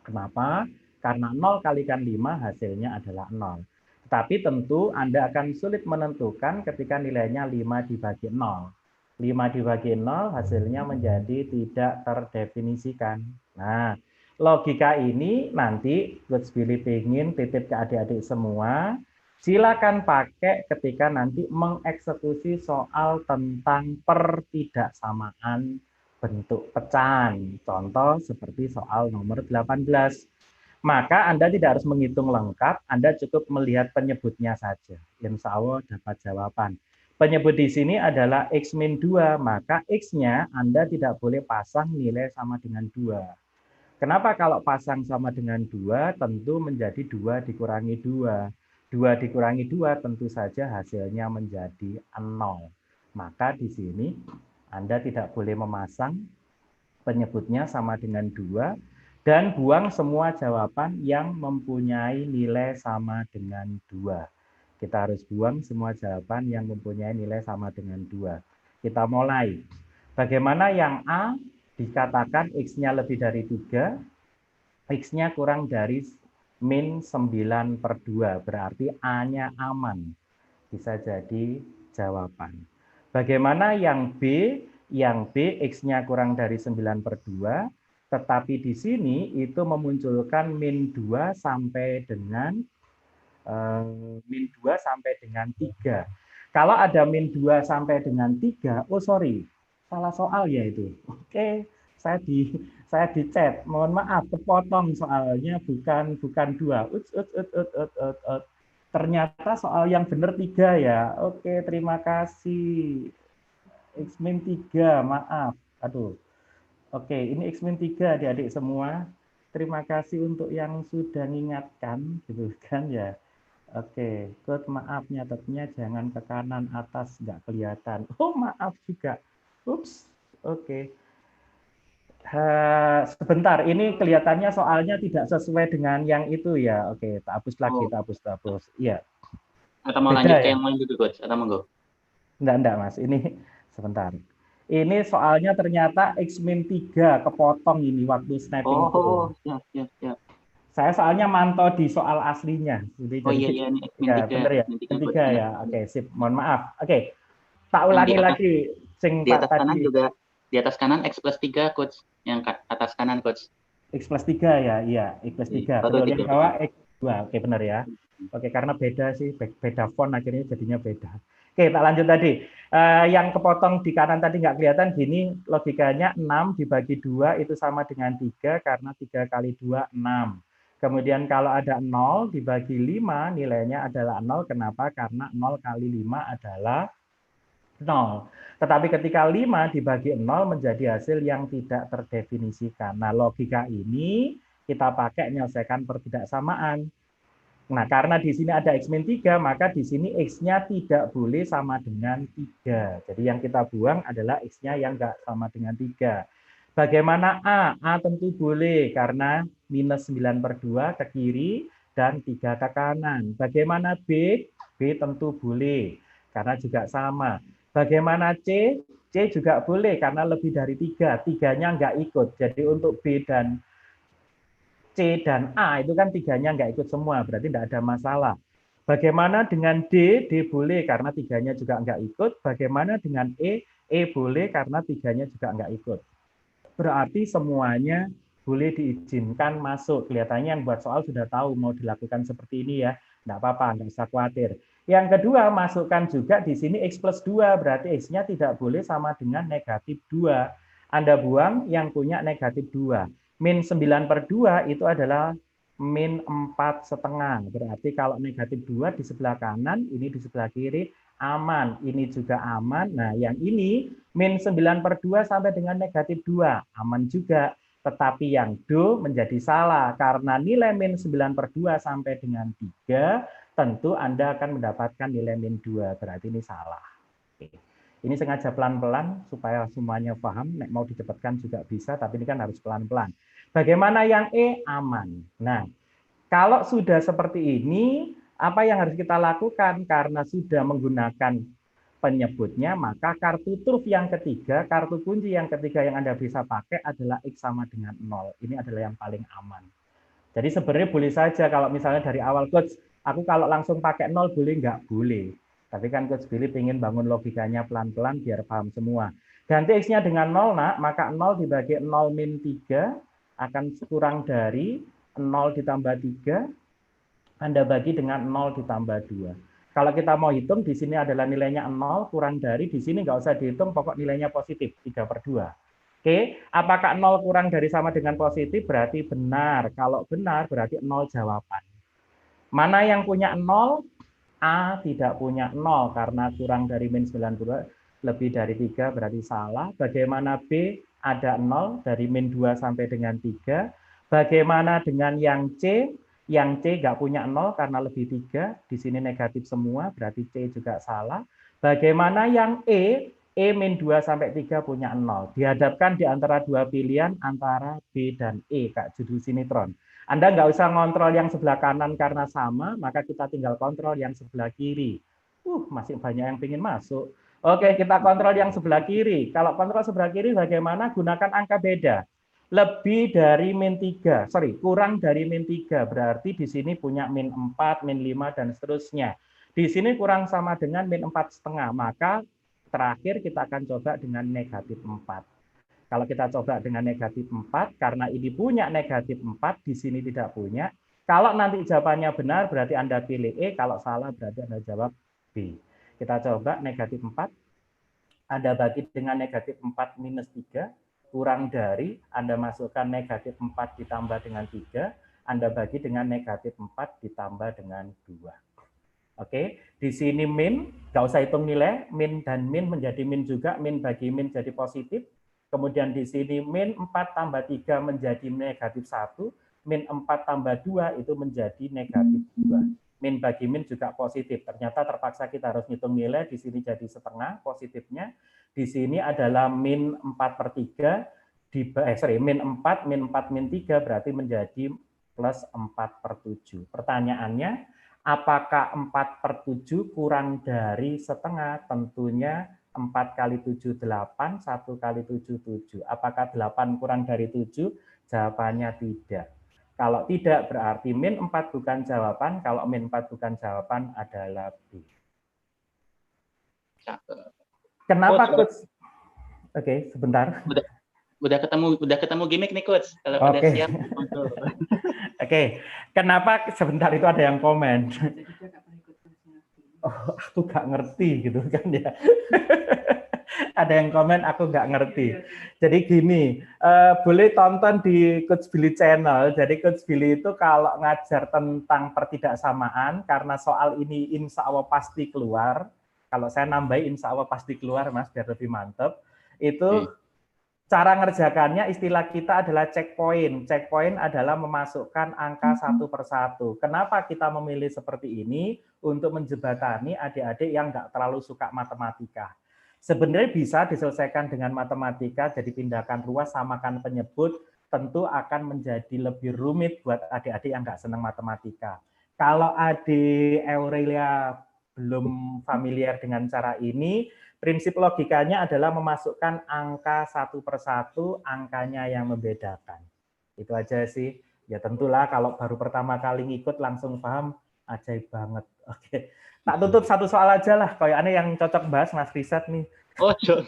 Kenapa? Karena 0 kalikan 5 hasilnya adalah 0. Tetapi tentu Anda akan sulit menentukan ketika nilainya 5 dibagi 0. 5 dibagi 0 hasilnya menjadi tidak terdefinisikan. Nah, logika ini nanti Coach Billy pengen titip ke adik-adik semua. Silakan pakai ketika nanti mengeksekusi soal tentang pertidaksamaan bentuk pecahan. Contoh seperti soal nomor 18. Maka Anda tidak harus menghitung lengkap, Anda cukup melihat penyebutnya saja. Insya Allah dapat jawaban. Penyebut di sini adalah X min 2, maka X-nya Anda tidak boleh pasang nilai sama dengan 2. Kenapa kalau pasang sama dengan 2, tentu menjadi 2 dikurangi 2. 2 dikurangi 2 tentu saja hasilnya menjadi 0. Maka di sini Anda tidak boleh memasang penyebutnya sama dengan 2, dan buang semua jawaban yang mempunyai nilai sama dengan 2. Kita harus buang semua jawaban yang mempunyai nilai sama dengan 2. Kita mulai. Bagaimana yang A dikatakan X-nya lebih dari 3, X-nya kurang dari min 9/2, berarti A-nya aman. Bisa jadi jawaban. Bagaimana yang B? Yang B X-nya kurang dari 9/2, tetapi di sini itu memunculkan min 2 sampai dengan min 2 sampai dengan 3. Kalau ada min 2 sampai dengan 3, oh sorry, salah soal ya itu. Oke, saya di chat. Mohon maaf, kepotong soalnya bukan 2. Ternyata soal yang benar 3 ya. Oke, terima kasih. X min 3, maaf. Aduh. Oke, ini X min 3 adik-adik semua. Terima kasih untuk yang sudah mengingatkan, gitu kan ya. Oke, Kut, maaf nyatetnya jangan ke kanan atas, nggak kelihatan. Oh, maaf juga. Ups, oke. Sebentar, ini kelihatannya soalnya tidak sesuai dengan yang itu ya. Oke, tak hapus lagi, tak hapus. Iya. Atau mau Beda lanjut ke ya? yang lain dulu, Coach? Atau monggo? Enggak, Mas. Ini sebentar. Ini soalnya ternyata X min 3 kepotong ini waktu snapping itu. Oh, siap. Saya soalnya mantau di soal aslinya. Oh Jadi, iya, ini X min ya 3. benar ya. Min 3, Min Coach. 3 Benar. ya. Oke, sip. Mohon maaf. Oke. Tak Yang ulangi lagi sing di Pak atas kanan tadi. juga, di atas kanan X plus 3, Coach. Yang atas kanan, Coach. X plus 3 ya, iya. X plus 3. Baru Betul, 3. yang bawah X 2. Oke, benar ya. Oke, karena beda sih, beda font akhirnya jadinya beda. Oke, tak lanjut tadi. Yang kepotong di kanan tadi nggak kelihatan, gini logikanya 6 dibagi 2 itu sama dengan 3, karena 3 kali 2, 6. Kemudian kalau ada 0 dibagi 5, nilainya adalah 0. Kenapa? Karena 0 kali 5 adalah 0. Tetapi ketika 5 dibagi 0 menjadi hasil yang tidak terdefinisikan. Nah, logika ini kita pakai menyelesaikan perbedaksamaan. Nah, karena di sini ada X min 3, maka di sini X-nya tidak boleh sama dengan 3. Jadi yang kita buang adalah X-nya yang enggak sama dengan 3. Bagaimana A? A tentu boleh, karena minus 9/2 ke kiri dan 3 ke kanan. Bagaimana B? B tentu boleh, karena juga sama. Bagaimana C? C juga boleh, karena lebih dari 3. 3-nya enggak ikut. Jadi untuk B dan C dan A itu kan 3-nya nggak ikut semua, berarti nggak ada masalah. Bagaimana dengan D? D boleh karena 3-nya juga nggak ikut. Bagaimana dengan E? E boleh karena 3-nya juga nggak ikut. Berarti semuanya boleh diizinkan masuk. Kelihatannya yang buat soal sudah tahu mau dilakukan seperti ini ya. Nggak apa-apa, nggak usah khawatir. Yang kedua, masukkan juga di sini X plus 2, berarti X-nya tidak boleh sama dengan negatif 2. Anda buang yang punya negatif 2. Min 9/2 itu adalah min 4,5. Berarti kalau negatif 2 di sebelah kanan, ini di sebelah kiri, aman. Ini juga aman. Nah, yang ini min 9/2 sampai dengan negatif 2. Aman juga. Tetapi yang do menjadi salah. Karena nilai min 9/2 sampai dengan 3, tentu Anda akan mendapatkan nilai min 2. Berarti ini salah. Oke. Ini sengaja pelan-pelan supaya semuanya paham. Nek mau dicepatkan juga bisa, tapi ini kan harus pelan-pelan. Bagaimana yang E? Aman. Nah, kalau sudah seperti ini, apa yang harus kita lakukan? Karena sudah menggunakan penyebutnya, maka kartu truf yang ketiga, kartu kunci yang ketiga yang Anda bisa pakai adalah X sama dengan 0. Ini adalah yang paling aman. Jadi sebenarnya boleh saja kalau misalnya dari awal, Coach, aku kalau langsung pakai 0 boleh nggak? Boleh. Tapi kan Coach Billy ingin bangun logikanya pelan-pelan biar paham semua. Ganti X-nya dengan 0, nak, maka 0 dibagi 0 min 3 akan kurang dari 0 ditambah 3, Anda bagi dengan 0 ditambah 2. Kalau kita mau hitung, di sini adalah nilainya 0, kurang dari, di sini nggak usah dihitung, pokok nilainya positif, 3/2. Oke, apakah 0 kurang dari sama dengan positif? Berarti benar. Kalau benar, berarti 0 jawaban. Mana yang punya 0? A tidak punya 0 karena kurang dari min 92 lebih dari 3 berarti salah. Bagaimana B? Ada 0 dari min 2 sampai dengan 3. Bagaimana dengan yang C? Yang C nggak punya 0 karena lebih 3. Di sini negatif semua, berarti C juga salah. Bagaimana yang E? E min 2 sampai 3 punya 0. Dihadapkan di antara dua pilihan antara B dan E, Kak judul sinetron. Anda nggak usah ngontrol yang sebelah kanan karena sama, maka kita tinggal kontrol yang sebelah kiri. Masih banyak yang ingin masuk. Oke, kita kontrol yang sebelah kiri. Kalau kontrol sebelah kiri bagaimana? Gunakan angka beda. Lebih dari min 3, kurang dari min 3. Berarti di sini punya min 4, min 5, dan seterusnya. Di sini kurang sama dengan min 4,5. Maka terakhir kita akan coba dengan negatif 4. Kalau kita coba dengan negatif 4, karena ini punya negatif 4, di sini tidak punya. Kalau nanti jawabannya benar, berarti Anda pilih E. Kalau salah, berarti Anda jawab B. Kita coba negatif 4. Anda bagi dengan negatif 4 minus 3. Kurang dari, Anda masukkan negatif 4 ditambah dengan 3. Anda bagi dengan negatif 4 ditambah dengan 2. Oke, di sini min, nggak usah hitung nilai, min dan min menjadi min juga, min bagi min jadi positif. Kemudian di sini min 4 tambah 3 menjadi negatif 1, min 4 tambah 2 itu menjadi negatif 2. Min bagi min juga positif. Ternyata terpaksa kita harus hitung nilai, di sini jadi setengah positifnya. Di sini adalah min 4/3, min 4, min 4, min 3 berarti menjadi plus 4/7. Pertanyaannya, apakah 4/7 kurang dari setengah? Tentunya 4 kali 7, 8, 1 kali 7, 7. Apakah 8 kurang dari 7? Jawabannya tidak. Kalau tidak, berarti min 4 bukan jawaban. Kalau min 4 bukan jawaban, adalah B. Kenapa, Coach? Oke, sebentar. Udah ketemu gimmick nih, Coach. Kalau udah siap. Oke, kenapa sebentar itu ada yang komen? Oh, aku nggak ngerti gitu kan ya. Ada yang komen aku nggak ngerti. Jadi gini, boleh tonton di Coach Billy Channel. Jadi Coach Billy itu kalau ngajar tentang pertidaksamaan, karena soal ini insya Allah pasti keluar. Kalau saya nambahin insya Allah pasti keluar, Mas, biar lebih mantep. Itu cara ngerjakannya, istilah kita adalah checkpoint. Checkpoint adalah memasukkan angka satu per satu. Kenapa kita memilih seperti ini? Untuk menjembatani adik-adik yang nggak terlalu suka matematika. Sebenarnya bisa diselesaikan dengan matematika, jadi pindahkan ruas, samakan penyebut, tentu akan menjadi lebih rumit buat adik-adik yang nggak senang matematika. Kalau adik Aurelia belum familiar dengan cara ini, prinsip logikanya adalah memasukkan angka satu per satu, angkanya yang membedakan. Itu aja sih. Ya tentulah kalau baru pertama kali ngikut langsung paham, ajaib banget. Oke. Tak tutup satu soal aja lah. Kayak aneh yang cocok bahas Mas riset nih. Oh, dong.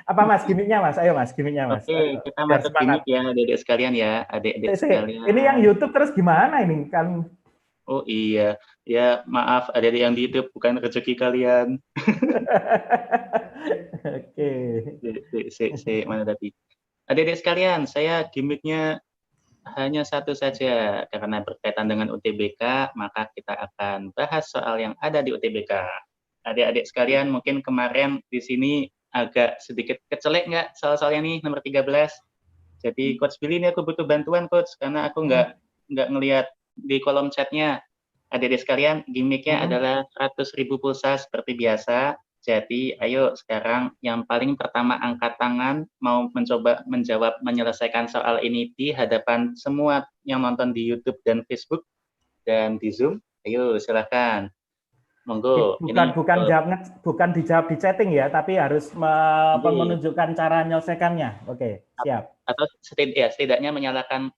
Apa Mas gimmicknya Mas? Ayo Mas, gimmicknya Mas. Oke, kita masuk gimmick ya adik-adik sekalian ya. Adik-adik sekalian. Ini yang YouTube terus gimana ini kan? Oh iya, ya maaf adik-adik yang di YouTube bukan rezeki kalian. Oke. Mana tadi? Adik-adik sekalian, saya gimmicknya hanya satu saja. Karena berkaitan dengan UTBK, maka kita akan bahas soal yang ada di UTBK. Adik-adik sekalian, mungkin kemarin di sini agak sedikit kecelek nggak soal-soalnya nih, nomor 13. Jadi Coach Billy ini aku butuh bantuan Coach, karena aku nggak ngelihat di kolom chatnya. Adik-adik sekalian, gimmicknya adalah 100.000 pulsa seperti biasa. Jadi ayo sekarang yang paling pertama angkat tangan, mau mencoba menjawab menyelesaikan soal ini di hadapan semua yang nonton di YouTube dan Facebook dan di Zoom. Ayo silakan. Monggo. Bukan dijawab di chatting ya, tapi harus menunjukkan cara menyelesaikannya. Oke, siap. Atau setidaknya menyalakan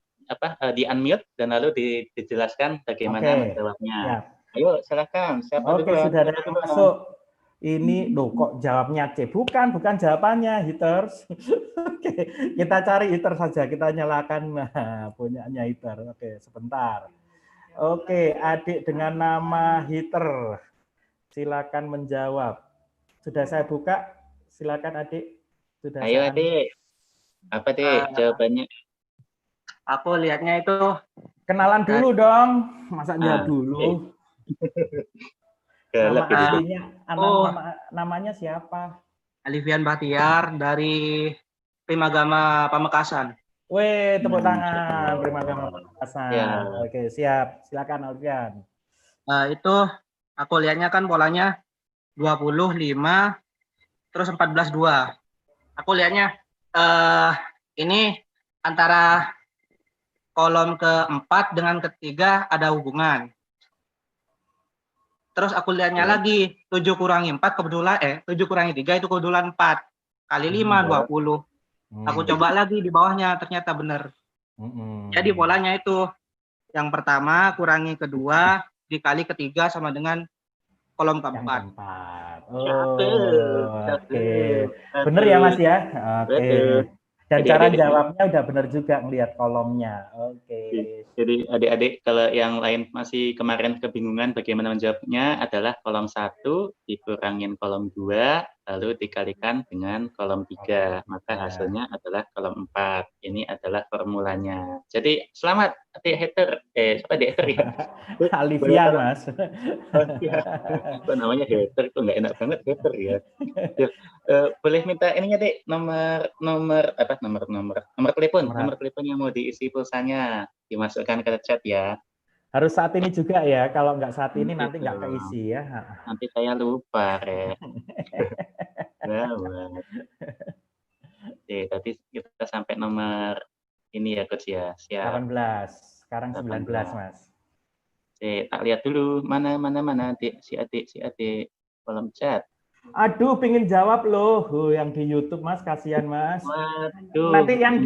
di unmute dan lalu dijelaskan bagaimana menjawabnya. Siap. Ayo silakan. Siapa Oke, sudah ada yang masuk. Ini loh kok jawabnya C. Bukan jawabannya, haters. Oke, kita cari haters saja. Kita nyalakan punyanya hater. Oke, sebentar. Oke, adik dengan nama hater. Silakan menjawab. Sudah saya buka. Silakan adik. Sudah Ayo saatnya. adik, apa dek Eh, jawabannya? aku lihatnya itu Kenalan dulu dong. Masa jawab Ah, dulu? Nama galak gitu dek. aslinya, oh namanya siapa? Alifian Bahtiar dari Primagama Pamekasan. Weh, tepuk Masya tangan. Terima kasih Allah. Ya, Hasan. Oke, siap. Silakan Alfian. Itu aku lihatnya kan polanya 25 terus 14 2. Aku lihatnya ini antara kolom keempat dengan ketiga ada hubungan. Terus aku lihatnya lagi 7 kurangi 4 kebetulan 7 kurangi 3 itu kebetulan 4 kali 5 20. Aku coba lagi di bawahnya ternyata benar. Jadi polanya itu yang pertama kurangi kedua dikali ketiga sama dengan kolom Yang keempat. keempat. cakep, Oke. cakep. Bener ya Mas ya? Oke. Betul. Dan Jadi cara adik-adik, jawabnya udah bener juga ngelihat kolomnya. Oke. jadi adik-adik kalau yang lain masih kemarin kebingungan bagaimana menjawabnya adalah kolom 1 dikurangin kolom 2 lalu dikalikan dengan kolom 3 maka hasilnya adalah kolom 4. Ini adalah formulanya. Jadi selamat adik hater. Siapa adik hater ya? Boleh Alifian tolong. Mas. Oh, iya. Kok namanya hater? Kok nggak enak banget hater ya? Ya, boleh minta ininya dek nomor telepon yang mau diisi pulsanya dimasukkan ke chat ya. Harus saat ini juga ya. Kalau nggak saat ini Nanti nanti nggak dong. keisi ya. Nanti saya lupa Gawat. Oke, tadi kita sampai nomor ini ya coach ya. Siap. 18. Sekarang 19 18. Mas. Oke, tak lihat dulu mana adik si adik kolom chat. Aduh, pingin jawab loh. Yang di YouTube Mas, kasihan Mas. Waduh. Nanti yang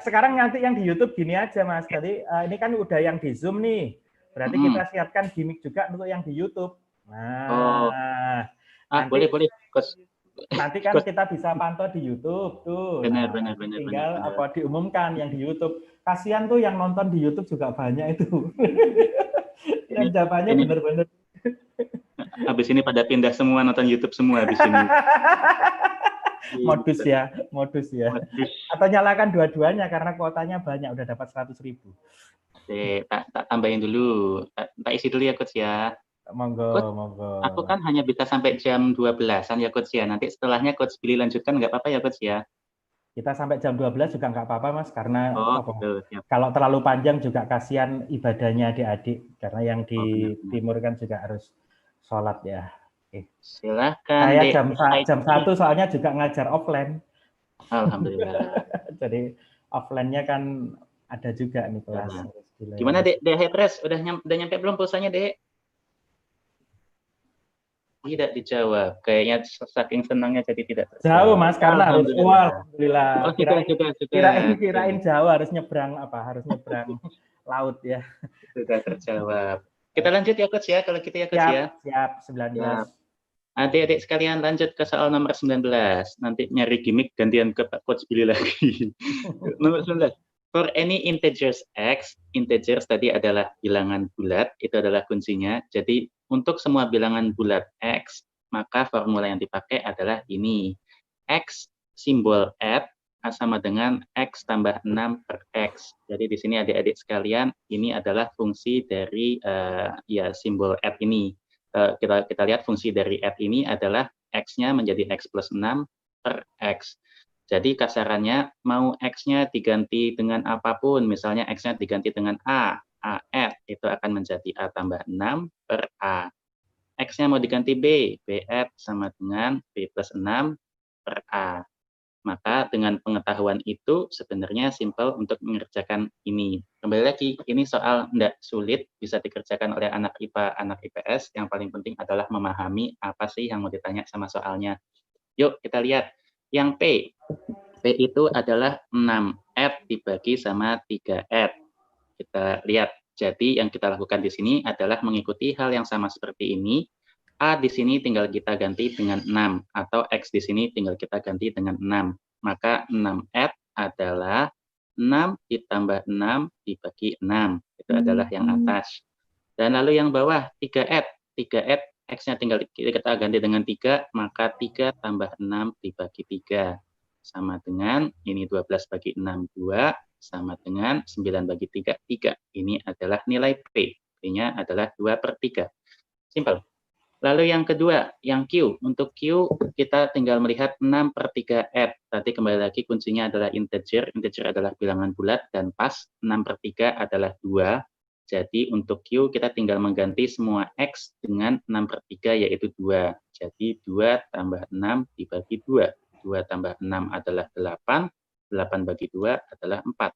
sekarang nanti yang di YouTube gini aja Mas. Jadi ini kan udah yang di Zoom nih. Berarti kita siapkan gimmick juga untuk yang di YouTube. Nah, nanti boleh coach. nanti kan kita bisa pantau di YouTube tuh. Benar. Tinggal apa diumumkan yang di YouTube. Kasihan tuh yang nonton di YouTube juga banyak itu. Yang jawabannya bener-bener. Habis ini pada pindah semua nonton YouTube semua habis ini. modus ya. Atau nyalakan dua-duanya karena kuotanya banyak, udah dapat 100.000. Oke, tak tambahin dulu. Tak isi dulu ya coach ya. Monggo. Aku kan hanya bisa sampai jam 12-an ya coach ya. Nanti setelahnya coach Billy lanjutkan nggak apa-apa ya coach ya. Kita sampai jam 12 juga nggak apa-apa Mas, karena betul, kalau terlalu panjang juga kasihan ibadahnya adik-adik, karena yang di timur kan juga harus sholat ya. Silakan. Saya jam 1 soalnya juga ngajar offline. Alhamdulillah. Jadi offline-nya kan ada juga nih kelas. Gimana Dek Hetres? Udah nyampe belum pulsanya Dek? Tidak dijawab. Kayaknya saking senangnya jadi tidak terjawab. Jauh Mas, karena harus alhamdulillah. Kirain jauh harus nyebrang laut ya. Sudah terjawab. Kita lanjut ya coach ya kalau gitu ya coach ya. Siap 19. Adik-adik sekalian lanjut ke soal nomor 19. Nanti nyari gimmick gantian ke Pak Coach Billy lagi. Nomor 19. For any integers x, integers tadi adalah bilangan bulat, itu adalah kuncinya. Jadi untuk semua bilangan bulat x, maka formula yang dipakai adalah ini. X simbol add sama dengan x tambah 6 per x. Jadi di sini adik-adik sekalian, ini adalah fungsi dari simbol add ini. Kita lihat fungsi dari add ini adalah x-nya menjadi x plus 6 per x. Jadi kasarannya mau x-nya diganti dengan apapun, misalnya x-nya diganti dengan a add itu akan menjadi a tambah 6 per a. X-nya mau diganti b add sama dengan b plus 6 per a. Maka dengan pengetahuan itu sebenarnya simpel untuk mengerjakan ini. Kembali lagi, ini soal tidak sulit, bisa dikerjakan oleh anak IPA, anak IPS. Yang paling penting adalah memahami apa sih yang mau ditanya sama soalnya. Yuk kita lihat. Yang P. P itu adalah 6 add dibagi sama 3 add. Kita lihat. Jadi yang kita lakukan di sini adalah mengikuti hal yang sama seperti ini. A di sini tinggal kita ganti dengan 6 atau X di sini tinggal kita ganti dengan 6. Maka 6 add adalah 6 ditambah 6 dibagi 6. Itu adalah yang atas. Dan lalu yang bawah 3 add. 3 add X-nya tinggal kita ganti dengan 3, maka 3 tambah 6 dibagi 3. sama dengan ini 12 bagi 6, 2, sama dengan 9 bagi 3, 3. Ini adalah nilai P. P-nya adalah 2/3. Simpel. Lalu yang kedua, yang Q. Untuk Q, kita tinggal melihat 6/3 add. Tadi kembali lagi kuncinya adalah integer. Integer adalah bilangan bulat dan pas. 6/3 adalah 2. Jadi untuk Q, kita tinggal mengganti semua X dengan 6/3, yaitu 2. Jadi 2 tambah 6 dibagi 2. 2 tambah 6 adalah 8. 8 bagi 2 adalah 4.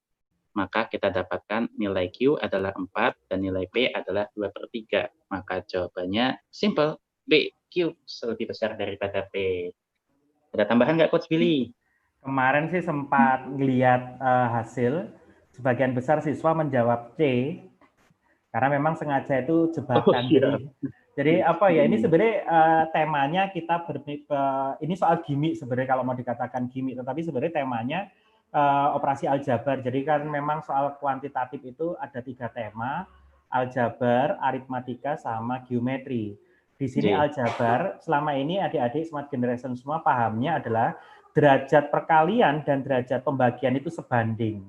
Maka kita dapatkan nilai Q adalah 4 dan nilai P adalah 2/3. Maka jawabannya simple, B, Q lebih besar daripada P. Ada tambahan nggak Coach Billy? Kemarin sih sempat ngelihat hasil, sebagian besar siswa menjawab C, karena memang sengaja itu jebakan. Jadi apa ya, ini sebenarnya temanya kita ini soal gimmick sebenarnya kalau mau dikatakan gimmick, tetapi sebenarnya temanya operasi aljabar. Jadi kan memang soal kuantitatif itu ada 3 tema, aljabar, aritmatika, sama geometri. Di sini aljabar, selama ini adik-adik smart generation semua pahamnya adalah derajat perkalian dan derajat pembagian itu sebanding.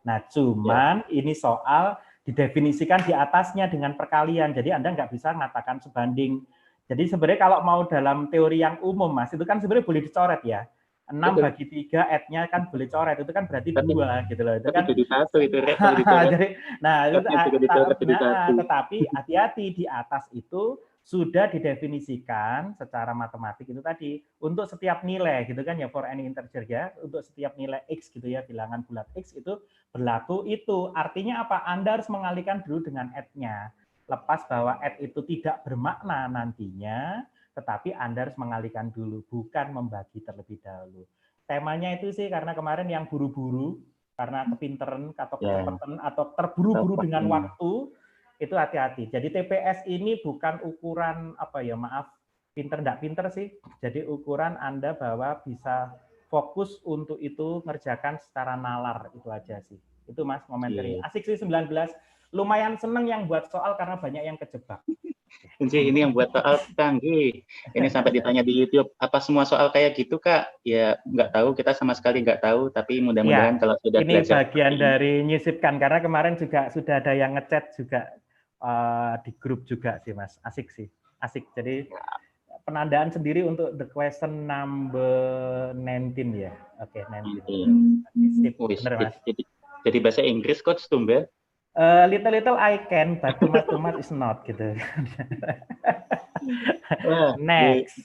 Nah, cuman ini soal didefinisikan di atasnya dengan perkalian. Jadi Anda nggak bisa mengatakan sebanding. Jadi sebenarnya kalau mau dalam teori yang umum, Mas, itu kan sebenarnya boleh dicoret ya. 6 bagi 3, add-nya kan boleh coret, itu kan berarti 2 gitu loh. Itu kan jadi 1 itu. Jadi, nah, tetapi hati-hati di atas itu sudah didefinisikan secara matematik itu tadi untuk setiap nilai gitu kan ya, for any integer ya, untuk setiap nilai X gitu ya, bilangan bulat X itu berlaku itu. Artinya apa? Anda harus mengalihkan dulu dengan add-nya. Lepas bahwa add itu tidak bermakna nantinya, tetapi Anda harus mengalihkan dulu, bukan membagi terlebih dahulu. Temanya itu sih karena kemarin yang buru-buru, karena kepinteran atau kecepatan atau terburu-buru dengan waktu, itu hati-hati. Jadi TPS ini bukan ukuran apa ya, maaf, pinter enggak pinter sih. Jadi ukuran Anda bahwa bisa fokus untuk itu ngerjakan secara nalar, itu aja sih. Itu Mas komentarnya. Asik sih 19. Lumayan seneng yang buat soal karena banyak yang kejebak. Ini yang buat soal canggih. Ini sampai ditanya di YouTube, apa semua soal kayak gitu Kak? Ya nggak tahu, kita sama sekali nggak tahu, tapi mudah-mudahan kalau sudah ini belajar. Ini bagian dari nyisipkan, karena kemarin juga sudah ada yang ngechat juga di grup juga sih Mas. Asik sih, asik. Jadi penandaan sendiri untuk the question number 19 ya. Oke, 19. Bener Mas. Jadi bahasa Inggris Coach tumben. Little I can, but too much is not gitu. Next.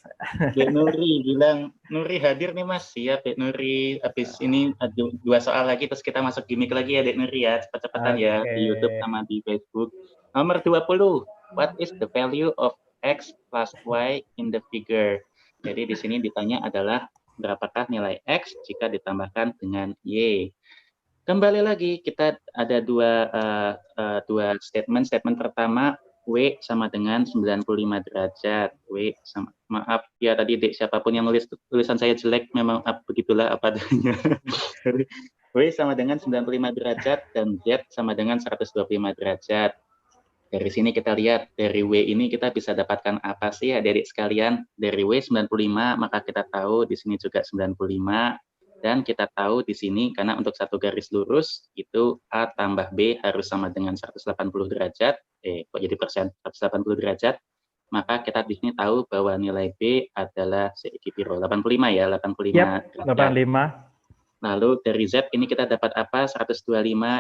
Dek Nuri bilang, Nuri hadir nih Mas. Siap Dek Nuri. Habis ini ada 2 soal lagi terus kita masuk gimmick lagi ya Dek Nuri ya. Cepat-cepatan ya di YouTube sama di Facebook. Nomor 20. What is the value of X plus Y in the figure? Jadi di sini ditanya adalah berapakah nilai X jika ditambahkan dengan Y. Kembali lagi, kita ada dua statement. Statement pertama, W sama dengan 95 derajat. W sama, maaf ya tadi Dek, siapapun yang nulis tulisan saya jelek, memang begitulah apa adanya. W sama dengan 95 derajat dan Z sama dengan 125 derajat. Dari sini kita lihat, dari W ini kita bisa dapatkan apa sih adik-adik sekalian? Dari W 95, maka kita tahu di sini juga 95. Dan kita tahu di sini karena untuk satu garis lurus itu A tambah B harus sama dengan 180 derajat. Kok jadi persen? 180 derajat. Maka kita di sini tahu bahwa nilai B adalah seikipiro 85 ya, 85 derajat. 85. Lalu dari Z ini kita dapat apa? 125,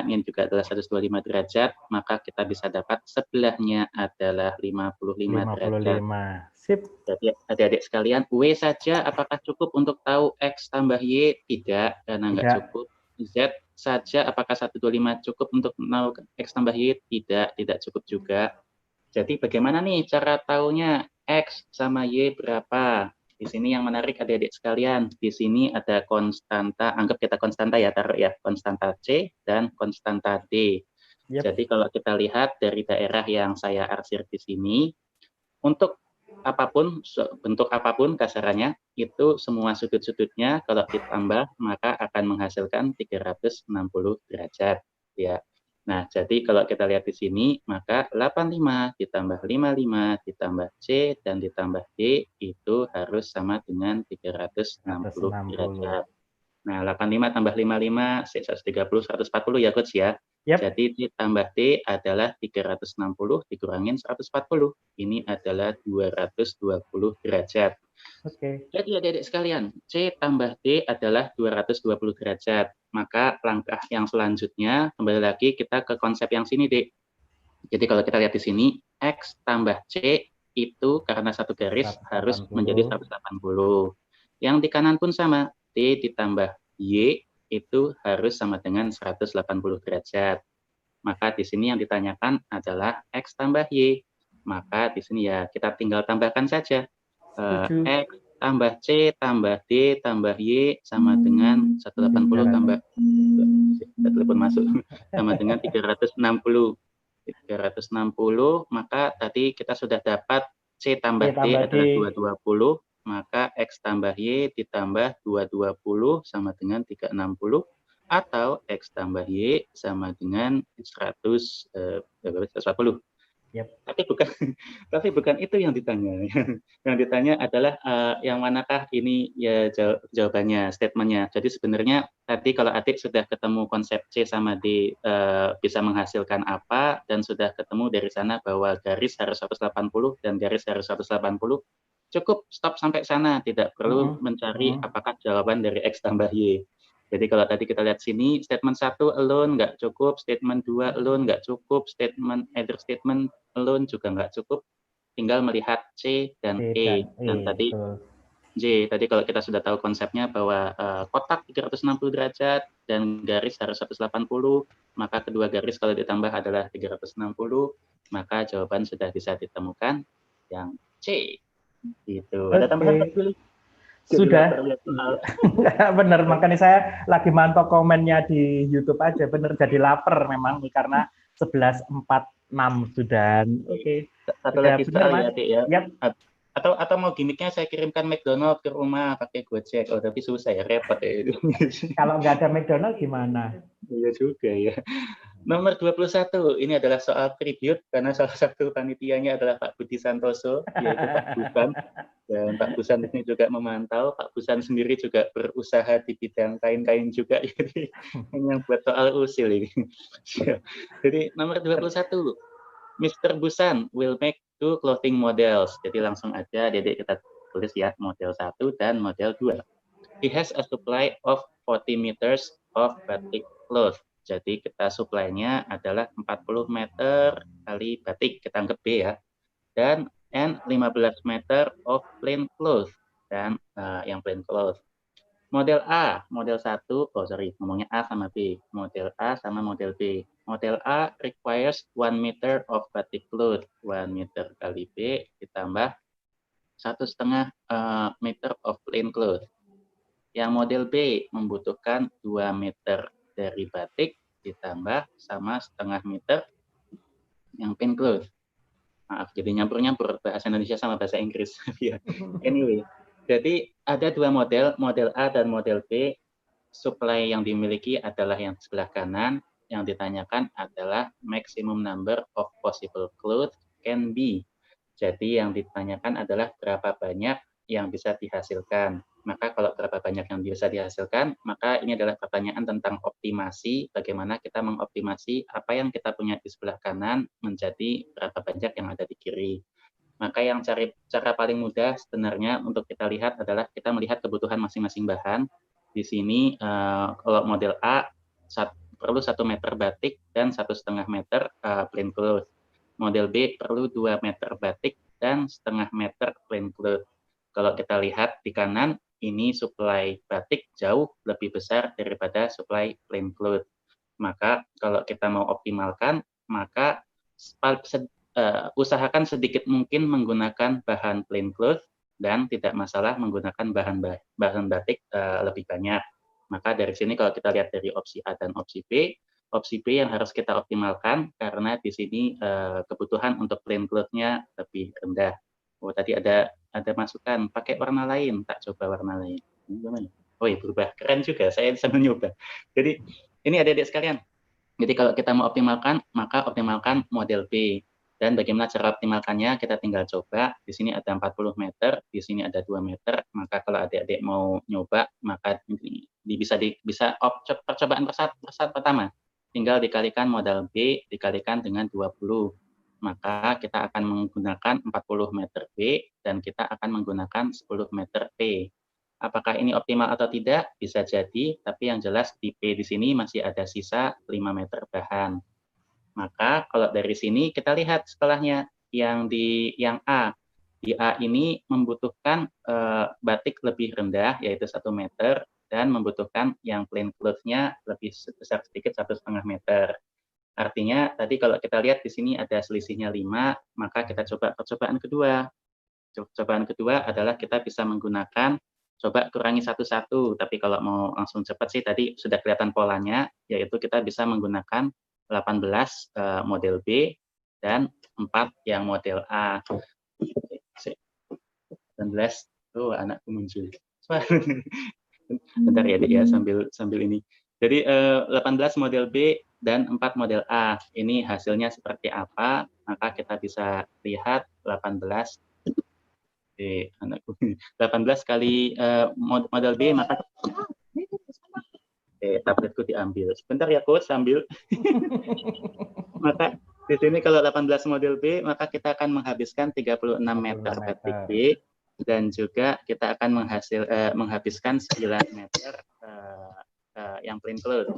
ini juga adalah 125 derajat, maka kita bisa dapat sebelahnya adalah 55 derajat. Sip. Jadi adik-adik sekalian, W saja apakah cukup untuk tahu X tambah Y? Tidak, karena nggak cukup. Z saja apakah 125 cukup untuk tahu X tambah Y? Tidak, tidak cukup juga. Jadi bagaimana nih cara tahunya X sama Y berapa? Di sini yang menarik adik-adik sekalian, di sini ada konstanta, anggap kita konstanta ya, taruh ya, konstanta C dan konstanta D. Jadi kalau kita lihat dari daerah yang saya arsir di sini, untuk apapun, bentuk apapun kasarannya, itu semua sudut-sudutnya kalau ditambah maka akan menghasilkan 360 derajat. Ya. Nah, jadi kalau kita lihat di sini, maka 85 ditambah 55 ditambah C dan ditambah D itu harus sama dengan 360 derajat. Nah, 85 tambah 55, 130, 140 ya, Coach ya. Yap. Jadi T tambah D adalah 360 dikurangin 140. Ini adalah 220 derajat. Oke. Jadi adik-adik sekalian, C tambah D adalah 220 derajat. Maka langkah yang selanjutnya, kembali lagi kita ke konsep yang sini, Dek. Jadi kalau kita lihat di sini, X tambah C itu karena satu garis 180. harus menjadi 180. Yang di kanan pun sama, D ditambah Y itu harus sama dengan 180 derajat. Maka di sini yang ditanyakan adalah X tambah Y. Maka di sini ya kita tinggal tambahkan saja. X tambah C tambah D tambah Y sama dengan 180 tambah telepon masuk sama dengan 360. 360, maka tadi kita sudah dapat C tambah D adalah 220, maka X tambah Y ditambah 220 sama dengan 360, atau X tambah Y sama dengan 140. Yep. Tapi bukan itu yang ditanya. Yang ditanya adalah yang manakah ini ya jawabannya, statementnya. Jadi sebenarnya tadi kalau adik sudah ketemu konsep C sama D bisa menghasilkan apa, dan sudah ketemu dari sana bahwa garis harus 180 dan garis harus 180, cukup stop sampai sana, tidak perlu mencari apakah jawaban dari X tambah Y. Jadi kalau tadi kita lihat sini, statement 1 alone nggak cukup, statement 2 alone nggak cukup, either statement alone juga nggak cukup, tinggal melihat C dan E. Dan tadi J, tadi kalau kita sudah tahu konsepnya bahwa kotak 360 derajat dan garis harus 180, maka kedua garis kalau ditambah adalah 360, maka jawaban sudah bisa ditemukan yang C. Gitu. Ada tambahan Pak Billy? Sudah. Bener, makanya saya lagi mantau komennya di YouTube aja. Bener, jadi lapar memang karena 11.46 sudah. Oke. Satu lagi soal ya, Adik ya. Yep. Atau mau gimmicknya saya kirimkan McDonald ke rumah pakai Gojek. Oh, tapi susah ya, repot ya. Kalau nggak ada McDonald gimana? Iya juga ya. Nomor 21, ini adalah soal tribute karena salah satu panitianya adalah Pak Budi Santoso, yaitu Pak Busan. Dan Pak Busan ini juga memantau, Pak Busan sendiri juga berusaha di bidang kain-kain juga, jadi ini yang buat soal usil ini. Jadi nomor 21, Mr. Busan will make 2 clothing models. Jadi langsung aja Dedek kita tulis ya, model 1 dan model 2. He has a supply of 40 meters of batik cloth. Jadi kita supply-nya adalah 40 meter kali batik, kita anggap B ya. Dan 15 meter of plain cloth, dan yang plain cloth. Model A, model 1, ngomongnya A sama B. Model A sama model B. Model A requires 1 meter of batik cloth, 1 meter kali B ditambah 1,5 meter of plain cloth. Yang model B membutuhkan 2 meter dari batik ditambah sama 1,5 meter yang plain cloth. Maaf, jadi nyampur-nyampur bahasa Indonesia sama bahasa Inggris. Anyway, jadi ada 2 model, model A dan model B. Supply yang dimiliki adalah yang sebelah kanan. Yang ditanyakan adalah maximum number of possible cloth can be. Jadi yang ditanyakan adalah berapa banyak yang bisa dihasilkan. Maka kalau berapa banyak yang bisa dihasilkan, maka ini adalah pertanyaan tentang optimasi, bagaimana kita mengoptimasi apa yang kita punya di sebelah kanan menjadi berapa banyak yang ada di kiri. Maka yang cara paling mudah sebenarnya untuk kita lihat adalah kita melihat kebutuhan masing-masing bahan. Di sini kalau model A perlu 1 meter batik dan 1,5 meter plain cloth. Model B perlu 2 meter batik dan 1,5 meter plain cloth. Kalau kita lihat di kanan, ini supply batik jauh lebih besar daripada supply plain cloth. Maka kalau kita mau optimalkan, maka usahakan sedikit mungkin menggunakan bahan plain cloth dan tidak masalah menggunakan bahan batik lebih banyak. Maka dari sini kalau kita lihat dari opsi A dan opsi B yang harus kita optimalkan karena di sini kebutuhan untuk plain cloth-nya lebih rendah. Oh, tadi ada masukan pakai warna lain, tak coba warna lain. Gimana? Oh iya, berubah. Keren juga, saya sambil nyoba. Jadi ini adik-adik sekalian. Jadi kalau kita mau optimalkan, maka optimalkan model B. Dan bagaimana cara optimalkannya, kita tinggal coba. Di sini ada 40 meter, di sini ada 2 meter. Maka kalau adik-adik mau nyoba, maka bisa percobaan pertama. Tinggal dikalikan modal B, dikalikan dengan 20. Maka kita akan menggunakan 40 meter B, dan kita akan menggunakan 10 meter P. Apakah ini optimal atau tidak? Bisa jadi, tapi yang jelas di P di sini masih ada sisa 5 meter bahan. Maka kalau dari sini kita lihat setelahnya yang A. Di A ini membutuhkan batik lebih rendah, yaitu 1 meter, dan membutuhkan yang plain cloth-nya lebih besar sedikit 1,5 meter. Artinya tadi kalau kita lihat di sini ada selisihnya 5, maka kita coba percobaan kedua. Percobaan kedua adalah kita bisa menggunakan coba kurangi satu-satu, tapi kalau mau langsung cepat sih tadi sudah kelihatan polanya, yaitu kita bisa menggunakan 18 model B dan 4 yang model A. 19, anakku muncul. Bentar ya, Dek ya, sambil ini. Jadi 18 model B dan 4 model A. Ini hasilnya seperti apa? Maka kita bisa lihat 18 anakku 18 kali model B, maka tabletku diambil. Sebentar ya, Coach, sambil. Maka di sini kalau 18 model B, maka kita akan menghabiskan 36 meter batik B, dan juga kita akan menghabiskan 9 meter yang plain cloth.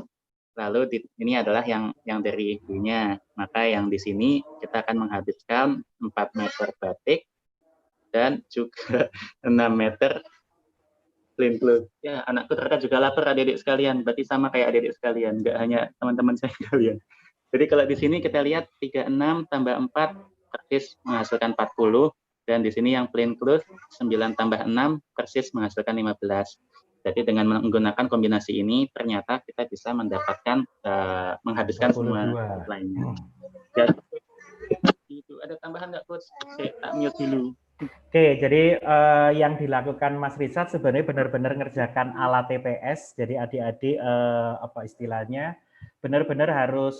Lalu ini adalah yang dari B-nya. Maka yang di sini kita akan menghabiskan 4 meter batik dan juga 6 meter plain cloth. Ya, anakku ternyata juga lapar, adik-adik sekalian. Berarti sama kayak adik-adik sekalian, nggak hanya teman-teman saya sekalian. Jadi kalau di sini kita lihat 36 tambah 4 persis menghasilkan 40, dan di sini yang plain cloth 9 tambah 6 persis menghasilkan 15. Jadi dengan menggunakan kombinasi ini ternyata kita bisa mendapatkan menghabiskan 22. Semua lainnya. Dan itu ada tambahan nggak, Coach? Saya tak mute dulu. Oke, jadi yang dilakukan Mas Richard sebenarnya benar-benar ngerjakan ala TPS. Jadi adik-adik apa istilahnya benar-benar harus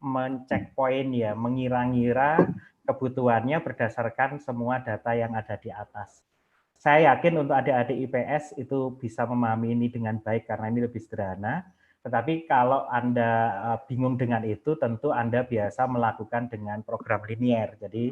mencek poin ya, mengira-ngira kebutuhannya berdasarkan semua data yang ada di atas. Saya yakin untuk adik-adik IPS itu bisa memahami ini dengan baik karena ini lebih sederhana. Tetapi kalau Anda bingung dengan itu, tentu Anda biasa melakukan dengan program linier. Jadi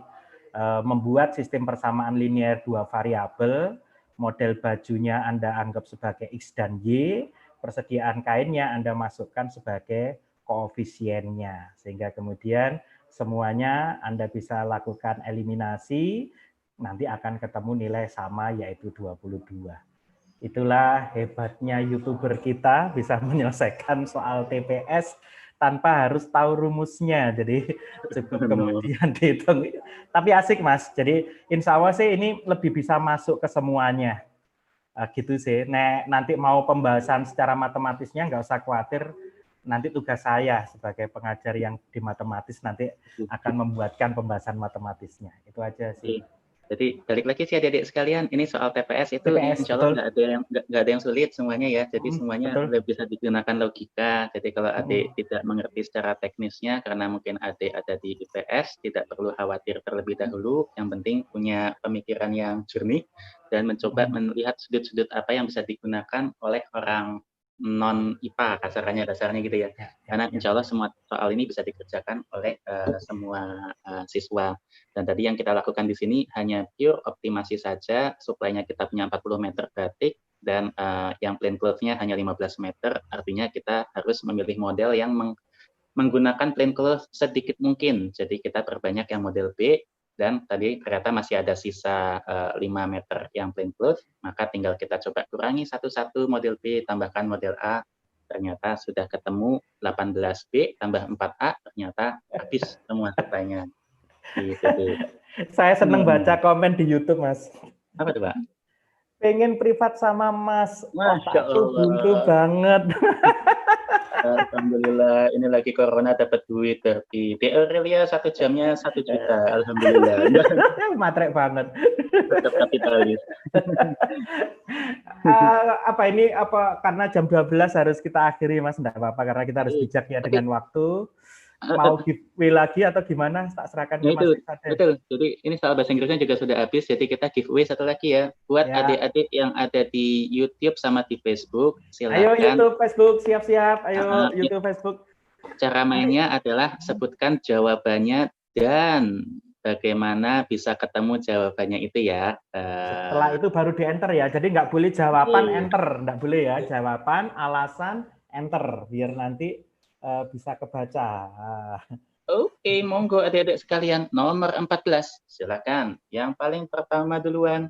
membuat sistem persamaan linear 2 variabel, model bajunya Anda anggap sebagai X dan Y, persediaan kainnya Anda masukkan sebagai koefisiennya, sehingga kemudian semuanya Anda bisa lakukan eliminasi, nanti akan ketemu nilai sama yaitu 22. Itulah hebatnya YouTuber kita bisa menyelesaikan soal TPS tanpa harus tahu rumusnya, jadi cukup kemudian dihitung. Tapi asik Mas, jadi insya Allah sih ini lebih bisa masuk ke semuanya, gitu sih. Nanti mau pembahasan secara matematisnya nggak usah khawatir, nanti tugas saya sebagai pengajar yang di matematis nanti akan membuatkan pembahasan matematisnya. Itu aja sih. Jadi balik lagi sih adik-adik sekalian, ini soal TPS itu insya Allah nggak ada yang sulit semuanya ya. Jadi semuanya bisa digunakan logika. Jadi kalau adik tidak mengerti secara teknisnya karena mungkin adik ada di IPS, tidak perlu khawatir terlebih dahulu. Yang penting punya pemikiran yang jernih dan mencoba melihat sudut-sudut apa yang bisa digunakan oleh orang non IPA dasarnya gitu ya. Karena insya Allah semua soal ini bisa dikerjakan oleh semua siswa. Dan tadi yang kita lakukan di sini hanya pure optimasi saja, supply-nya kita punya 40 meter batik dan yang plain cloth-nya hanya 15 meter. Artinya kita harus memilih model yang menggunakan plain cloth sedikit mungkin. Jadi kita perbanyak yang model B. Dan tadi ternyata masih ada sisa 5 meter yang plain cloth, maka tinggal kita coba kurangi satu-satu model B, tambahkan model A, ternyata sudah ketemu 18B tambah 4A, ternyata habis semua supply-nya. Gitu. Saya senang baca komen di YouTube, Mas. Apa tuh, Pak? Pengen privat sama Mas. Masya Allah. Buntu banget. Alhamdulillah, ini lagi corona dapat duit dari Aurelia 1 jamnya 1 juta. Alhamdulillah. Matrek banget. Tetap kapitalis. Karena jam 12 harus kita akhiri Mas, enggak apa-apa karena kita harus bijak ya dengan waktu. mau giveaway lagi atau gimana? Tak serahkan ke Mas Rizal. Betul. Jadi ini soal bahasa Inggrisnya juga sudah habis, jadi kita giveaway satu lagi ya. Buat adik-adik yang ada di YouTube sama di Facebook, silakan. Ayo YouTube, Facebook, siap-siap. Ayo YouTube, Facebook. Cara mainnya adalah sebutkan jawabannya dan bagaimana bisa ketemu jawabannya itu ya. Setelah itu baru di-enter ya. Jadi nggak boleh jawaban enter, nggak boleh ya. Jawaban, alasan, enter. Biar nanti bisa kebaca. Oke, monggo adik-adik sekalian. Nomor 14, silakan. Yang paling pertama duluan.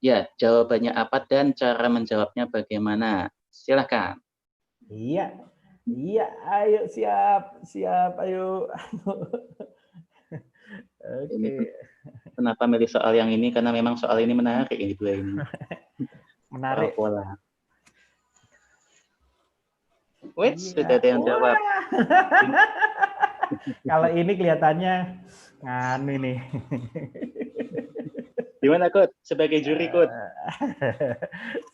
Ya, jawabannya apa dan cara menjawabnya bagaimana? Silakan. Iya, ayo siap, ayo. Oke. Kenapa milih soal yang ini? Karena memang soal ini menarik ini dua ini. Menarik. Pola. Wait, sudah ada yang jawab. Kalau ini kelihatannya nganu nih. Gimana, Coach? Sebagai juri, Coach?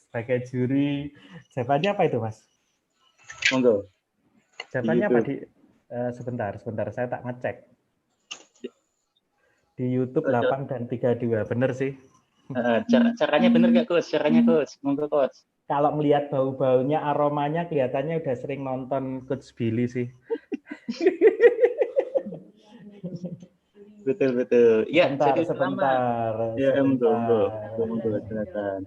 Sebagai juri, jawabannya apa itu, Mas? Monggo. Jawabannya apa di sebentar, saya tak ngecek. Di YouTube 8 dan 32, bener sih. Caranya bener nggak, Coach? Caranya, Coach. Monggo, Coach. Kalau melihat bau-baunya, aromanya kelihatannya udah sering nonton Coach Billy sih. Betul. Ya, sebentar. Ya, monggo. Silakan.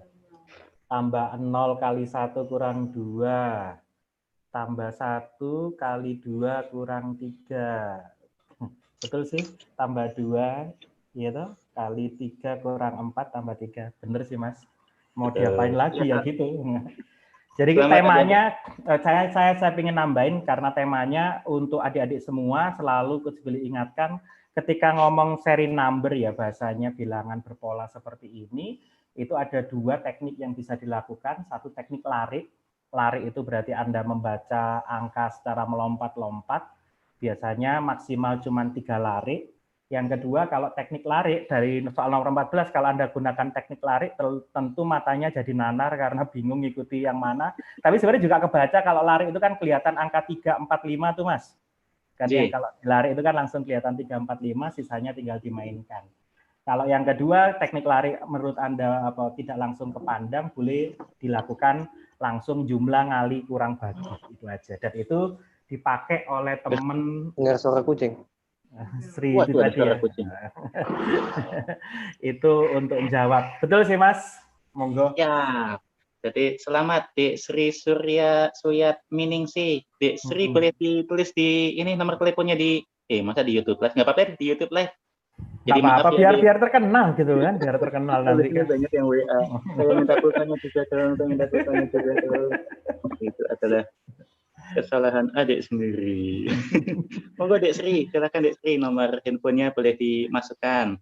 Tambah 0 kali 1 kurang 2. Tambah 1 kali 2 kurang 3. Betul sih, tambah 2, gitu, kali 3 kurang 4 tambah 3. Bener sih, Mas. Mau diapain lagi ya gitu. Jadi temanya, saya ingin nambahin karena temanya untuk adik-adik semua, selalu Coach Billy ingatkan, ketika ngomong seri number ya, bahasanya bilangan berpola seperti ini, itu ada 2 teknik yang bisa dilakukan. Satu teknik lari. Lari itu berarti Anda membaca angka secara melompat-lompat. Biasanya maksimal cuma 3 lari. Yang kedua, kalau teknik lari, dari soal nomor 14, kalau Anda gunakan teknik lari, tentu matanya jadi nanar karena bingung ngikuti yang mana. Tapi sebenarnya juga kebaca kalau lari itu kan kelihatan angka 3, 4, 5 tuh, Mas. Kan yang kalau lari itu kan langsung kelihatan 3, 4, 5, sisanya tinggal dimainkan. Kalau yang kedua, teknik lari menurut Anda tidak langsung kepandang, boleh dilakukan langsung jumlah ngali kurang bagi. Itu aja. Dan itu dipakai oleh teman. Dengar suara kucing. Sri itu tadi ya. Itu untuk menjawab. Betul sih, Mas. Monggo. Ya. Jadi selamat Dek Sri Suyat Miningsih. Dek Sri boleh ditulis di ini nomor teleponnya di masa di YouTube Live? Nggak apa-apa di YouTube Live. Jadi apa biar terkenal gitu kan, biar terkenal nanti kan. Banyak yang WA. Saya minta pulsanya juga dong, Itu adalah kesalahan adik sendiri. Monggo Dek Sri, silakan Dek Sri, nomor handphonenya boleh dimasukkan.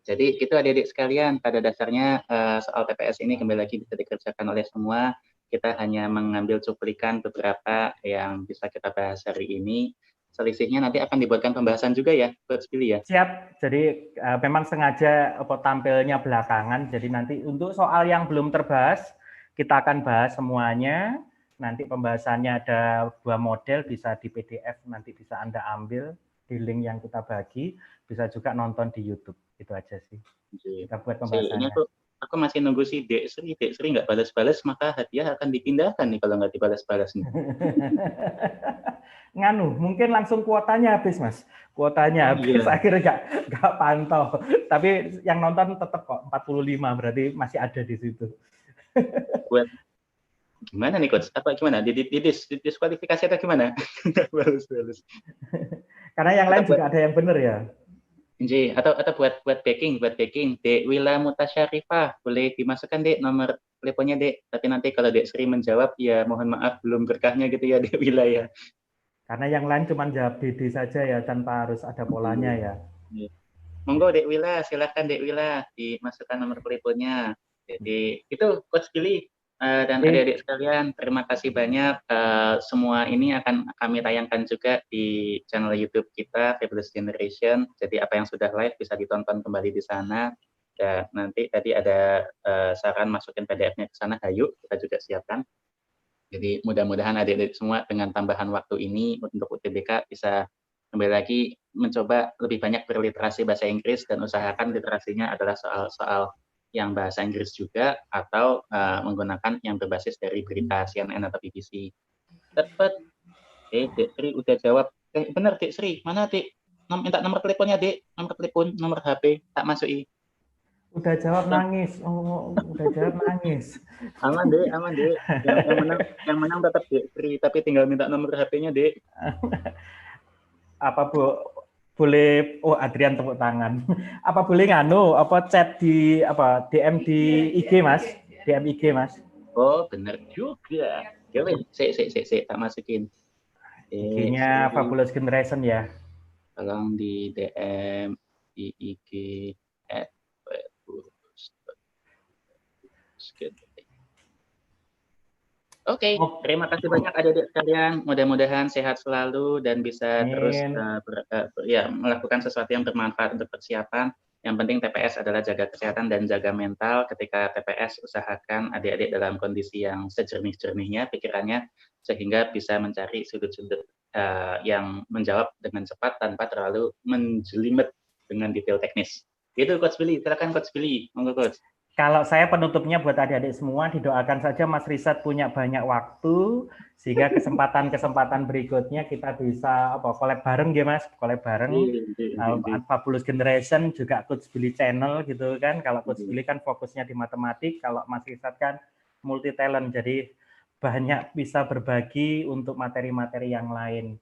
Jadi itu adik-adik sekalian, pada dasarnya soal TPS ini kembali lagi bisa dikerjakan oleh semua. Kita hanya mengambil cuplikan beberapa yang bisa kita bahas hari ini. Selisihnya nanti akan dibuatkan pembahasan juga ya, Coach Billy ya? Siap, jadi memang sengaja tampilnya belakangan, jadi nanti untuk soal yang belum terbahas, kita akan bahas semuanya. Nanti pembahasannya ada 2 model, bisa di PDF, nanti bisa Anda ambil di link yang kita bagi, bisa juga nonton di YouTube. Itu aja sih. Kita buat pembahasannya. Aku masih nunggu si Dek Sri nggak balas-balas, maka hadiah akan dipindahkan nih kalau nggak dibalas-balas nih. Nganu, mungkin langsung kuotanya habis, Mas. Kuotanya habis, akhirnya nggak pantau. Tapi yang nonton tetap kok 45, berarti masih ada di situ. Buat gimana nih, Coach? Apa gimana? Diskualifikasi atau gimana? Balas-balas. Karena yang lain juga ada yang benar ya. Atau buat backing Dek Wila Mutasyarifah, boleh dimasukkan Dek nomor teleponnya Dek. Tapi nanti kalau Dek Sri menjawab ya mohon maaf belum berkahnya gitu ya Dek Wila ya. Karena yang lain cuma jawab DD saja ya, tanpa harus ada polanya ya. Monggo Dek Wila, silakan Dek Wila dimasukkan nomor teleponnya. Jadi itu Coach Billy dan adik-adik sekalian, terima kasih banyak. Semua ini akan kami tayangkan juga di channel YouTube kita, Fabulous Generation. Jadi apa yang sudah live bisa ditonton kembali di sana. Dan nanti tadi ada saran masukin PDF-nya ke sana, hayu kita juga siapkan. Jadi mudah-mudahan adik-adik semua dengan tambahan waktu ini untuk UTBK bisa kembali lagi mencoba lebih banyak berliterasi bahasa Inggris dan usahakan literasinya adalah soal-soal yang bahasa Inggris juga atau menggunakan yang berbasis dari berita CNN atau BBC. Tepat. Dek Sri udah jawab. Benar Dek Sri. Mana Dek? Minta nomor teleponnya Dek. Nomor telepon, nomor HP. Tak masuki. Udah jawab nangis. Oh, udah jawab nangis. Aman Dek, aman Dek. Yang menang tetap Dek Sri, tapi tinggal minta nomor HP-nya Dek. Apa Bu? Boleh, oh Adrian tepuk tangan. Apa boleh nganu, apa chat di apa DM di IG Mas? DM IG Mas. Oh, benar juga. Ya wes, tak masukin. IG-nya Fabulous Generation ya. Tolong di DM di IG Oke, terima kasih banyak adik-adik sekalian. Mudah-mudahan sehat selalu dan bisa terus melakukan sesuatu yang bermanfaat untuk persiapan. Yang penting TPS adalah jaga kesehatan dan jaga mental. Ketika TPS, usahakan adik-adik dalam kondisi yang sejernih-jernihnya pikirannya, sehingga bisa mencari sudut-sudut yang menjawab dengan cepat tanpa terlalu menjelimet dengan detail teknis. Itu Coach Billy, silakan Coach Billy. Monggo Coach. Kalau saya penutupnya buat adik-adik semua, didoakan saja Mas Rizat punya banyak waktu, sehingga kesempatan-kesempatan berikutnya kita bisa collab bareng ya Mas, collab bareng. Fabulous Generation juga Coach Billy Channel gitu kan. Kalau Coach Billy kan fokusnya di matematik, kalau Mas Rizat kan multi talent, jadi banyak bisa berbagi untuk materi-materi yang lain.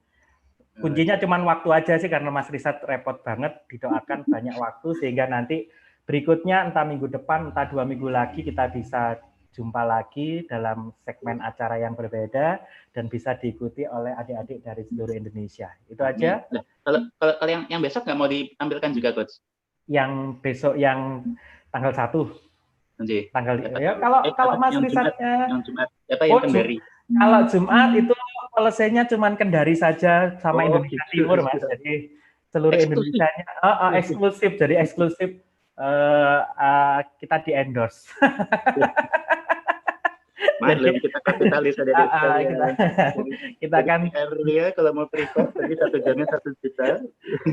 Kuncinya cuma waktu aja sih, karena Mas Rizat repot banget, didoakan banyak waktu sehingga nanti berikutnya entah minggu depan, entah 2 minggu lagi kita bisa jumpa lagi dalam segmen acara yang berbeda dan bisa diikuti oleh adik-adik dari seluruh Indonesia. Itu aja. Kalau yang besok nggak mau diambilkan juga, Coach? Yang besok yang tanggal 1. Nanti. Tanggal ya kalau Mas Rizatnya yang Jumat. Apa yang Kendari? Kalau Jumat itu selesainya cuma Kendari saja sama Indonesia Timur, Mas. Jadi seluruh Indonesia-nya eksklusif. Jadi eksklusif. Kita di endorse. Maklum kita kapitalis ada kita kan ya kalau mau prequel tadi 1 jamnya 1 juta.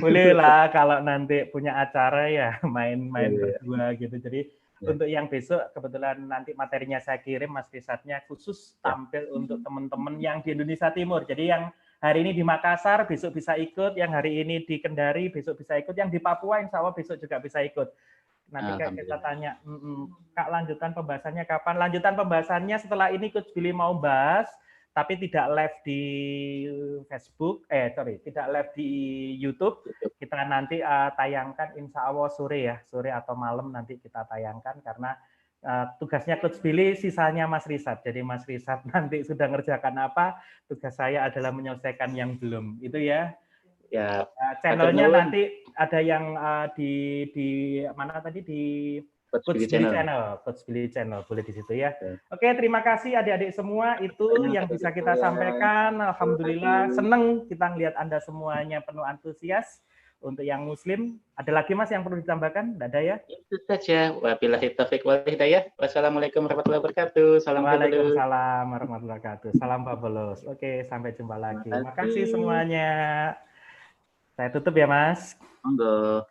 Boleh lah kalau nanti punya acara ya main-main berdua gitu. Jadi untuk yang besok kebetulan nanti materinya saya kirim Mas Rizatnya khusus tampil untuk teman-teman yang di Indonesia Timur. Jadi yang hari ini di Makassar besok bisa ikut, yang hari ini di Kendari besok bisa ikut, yang di Papua insya Allah besok juga bisa ikut. Nanti kita tanya, Kak lanjutan pembahasannya kapan? Lanjutan pembahasannya setelah ini Coach Billy mau bahas, tapi tidak live di Facebook, tidak live di YouTube. Kita nanti tayangkan insya Allah sore atau malam nanti kita tayangkan karena tugasnya Coach Billy, sisanya Mas Rizat. Jadi Mas Rizat nanti sudah ngerjakan apa, tugas saya adalah menyelesaikan yang belum. Itu ya. Ya, channelnya nanti ada yang di mana tadi di Coach Billy Channel. Coach Billy Channel boleh di situ ya. Oke, terima kasih adik-adik semua, itu yang bisa kita sampaikan. Alhamdulillah seneng kita ngelihat Anda semuanya penuh antusias. Untuk yang Muslim, ada lagi Mas yang perlu ditambahkan? Tidak ada ya? Itu saja. Wabillahi taufiq wal hidayah. Wassalamualaikum warahmatullahi wabarakatuh. Waalaikumsalam warahmatullahi wabarakatuh. Salam Fabulous. Oke, sampai jumpa lagi. Terima kasih semuanya. Saya tutup ya, Mas. Monggo.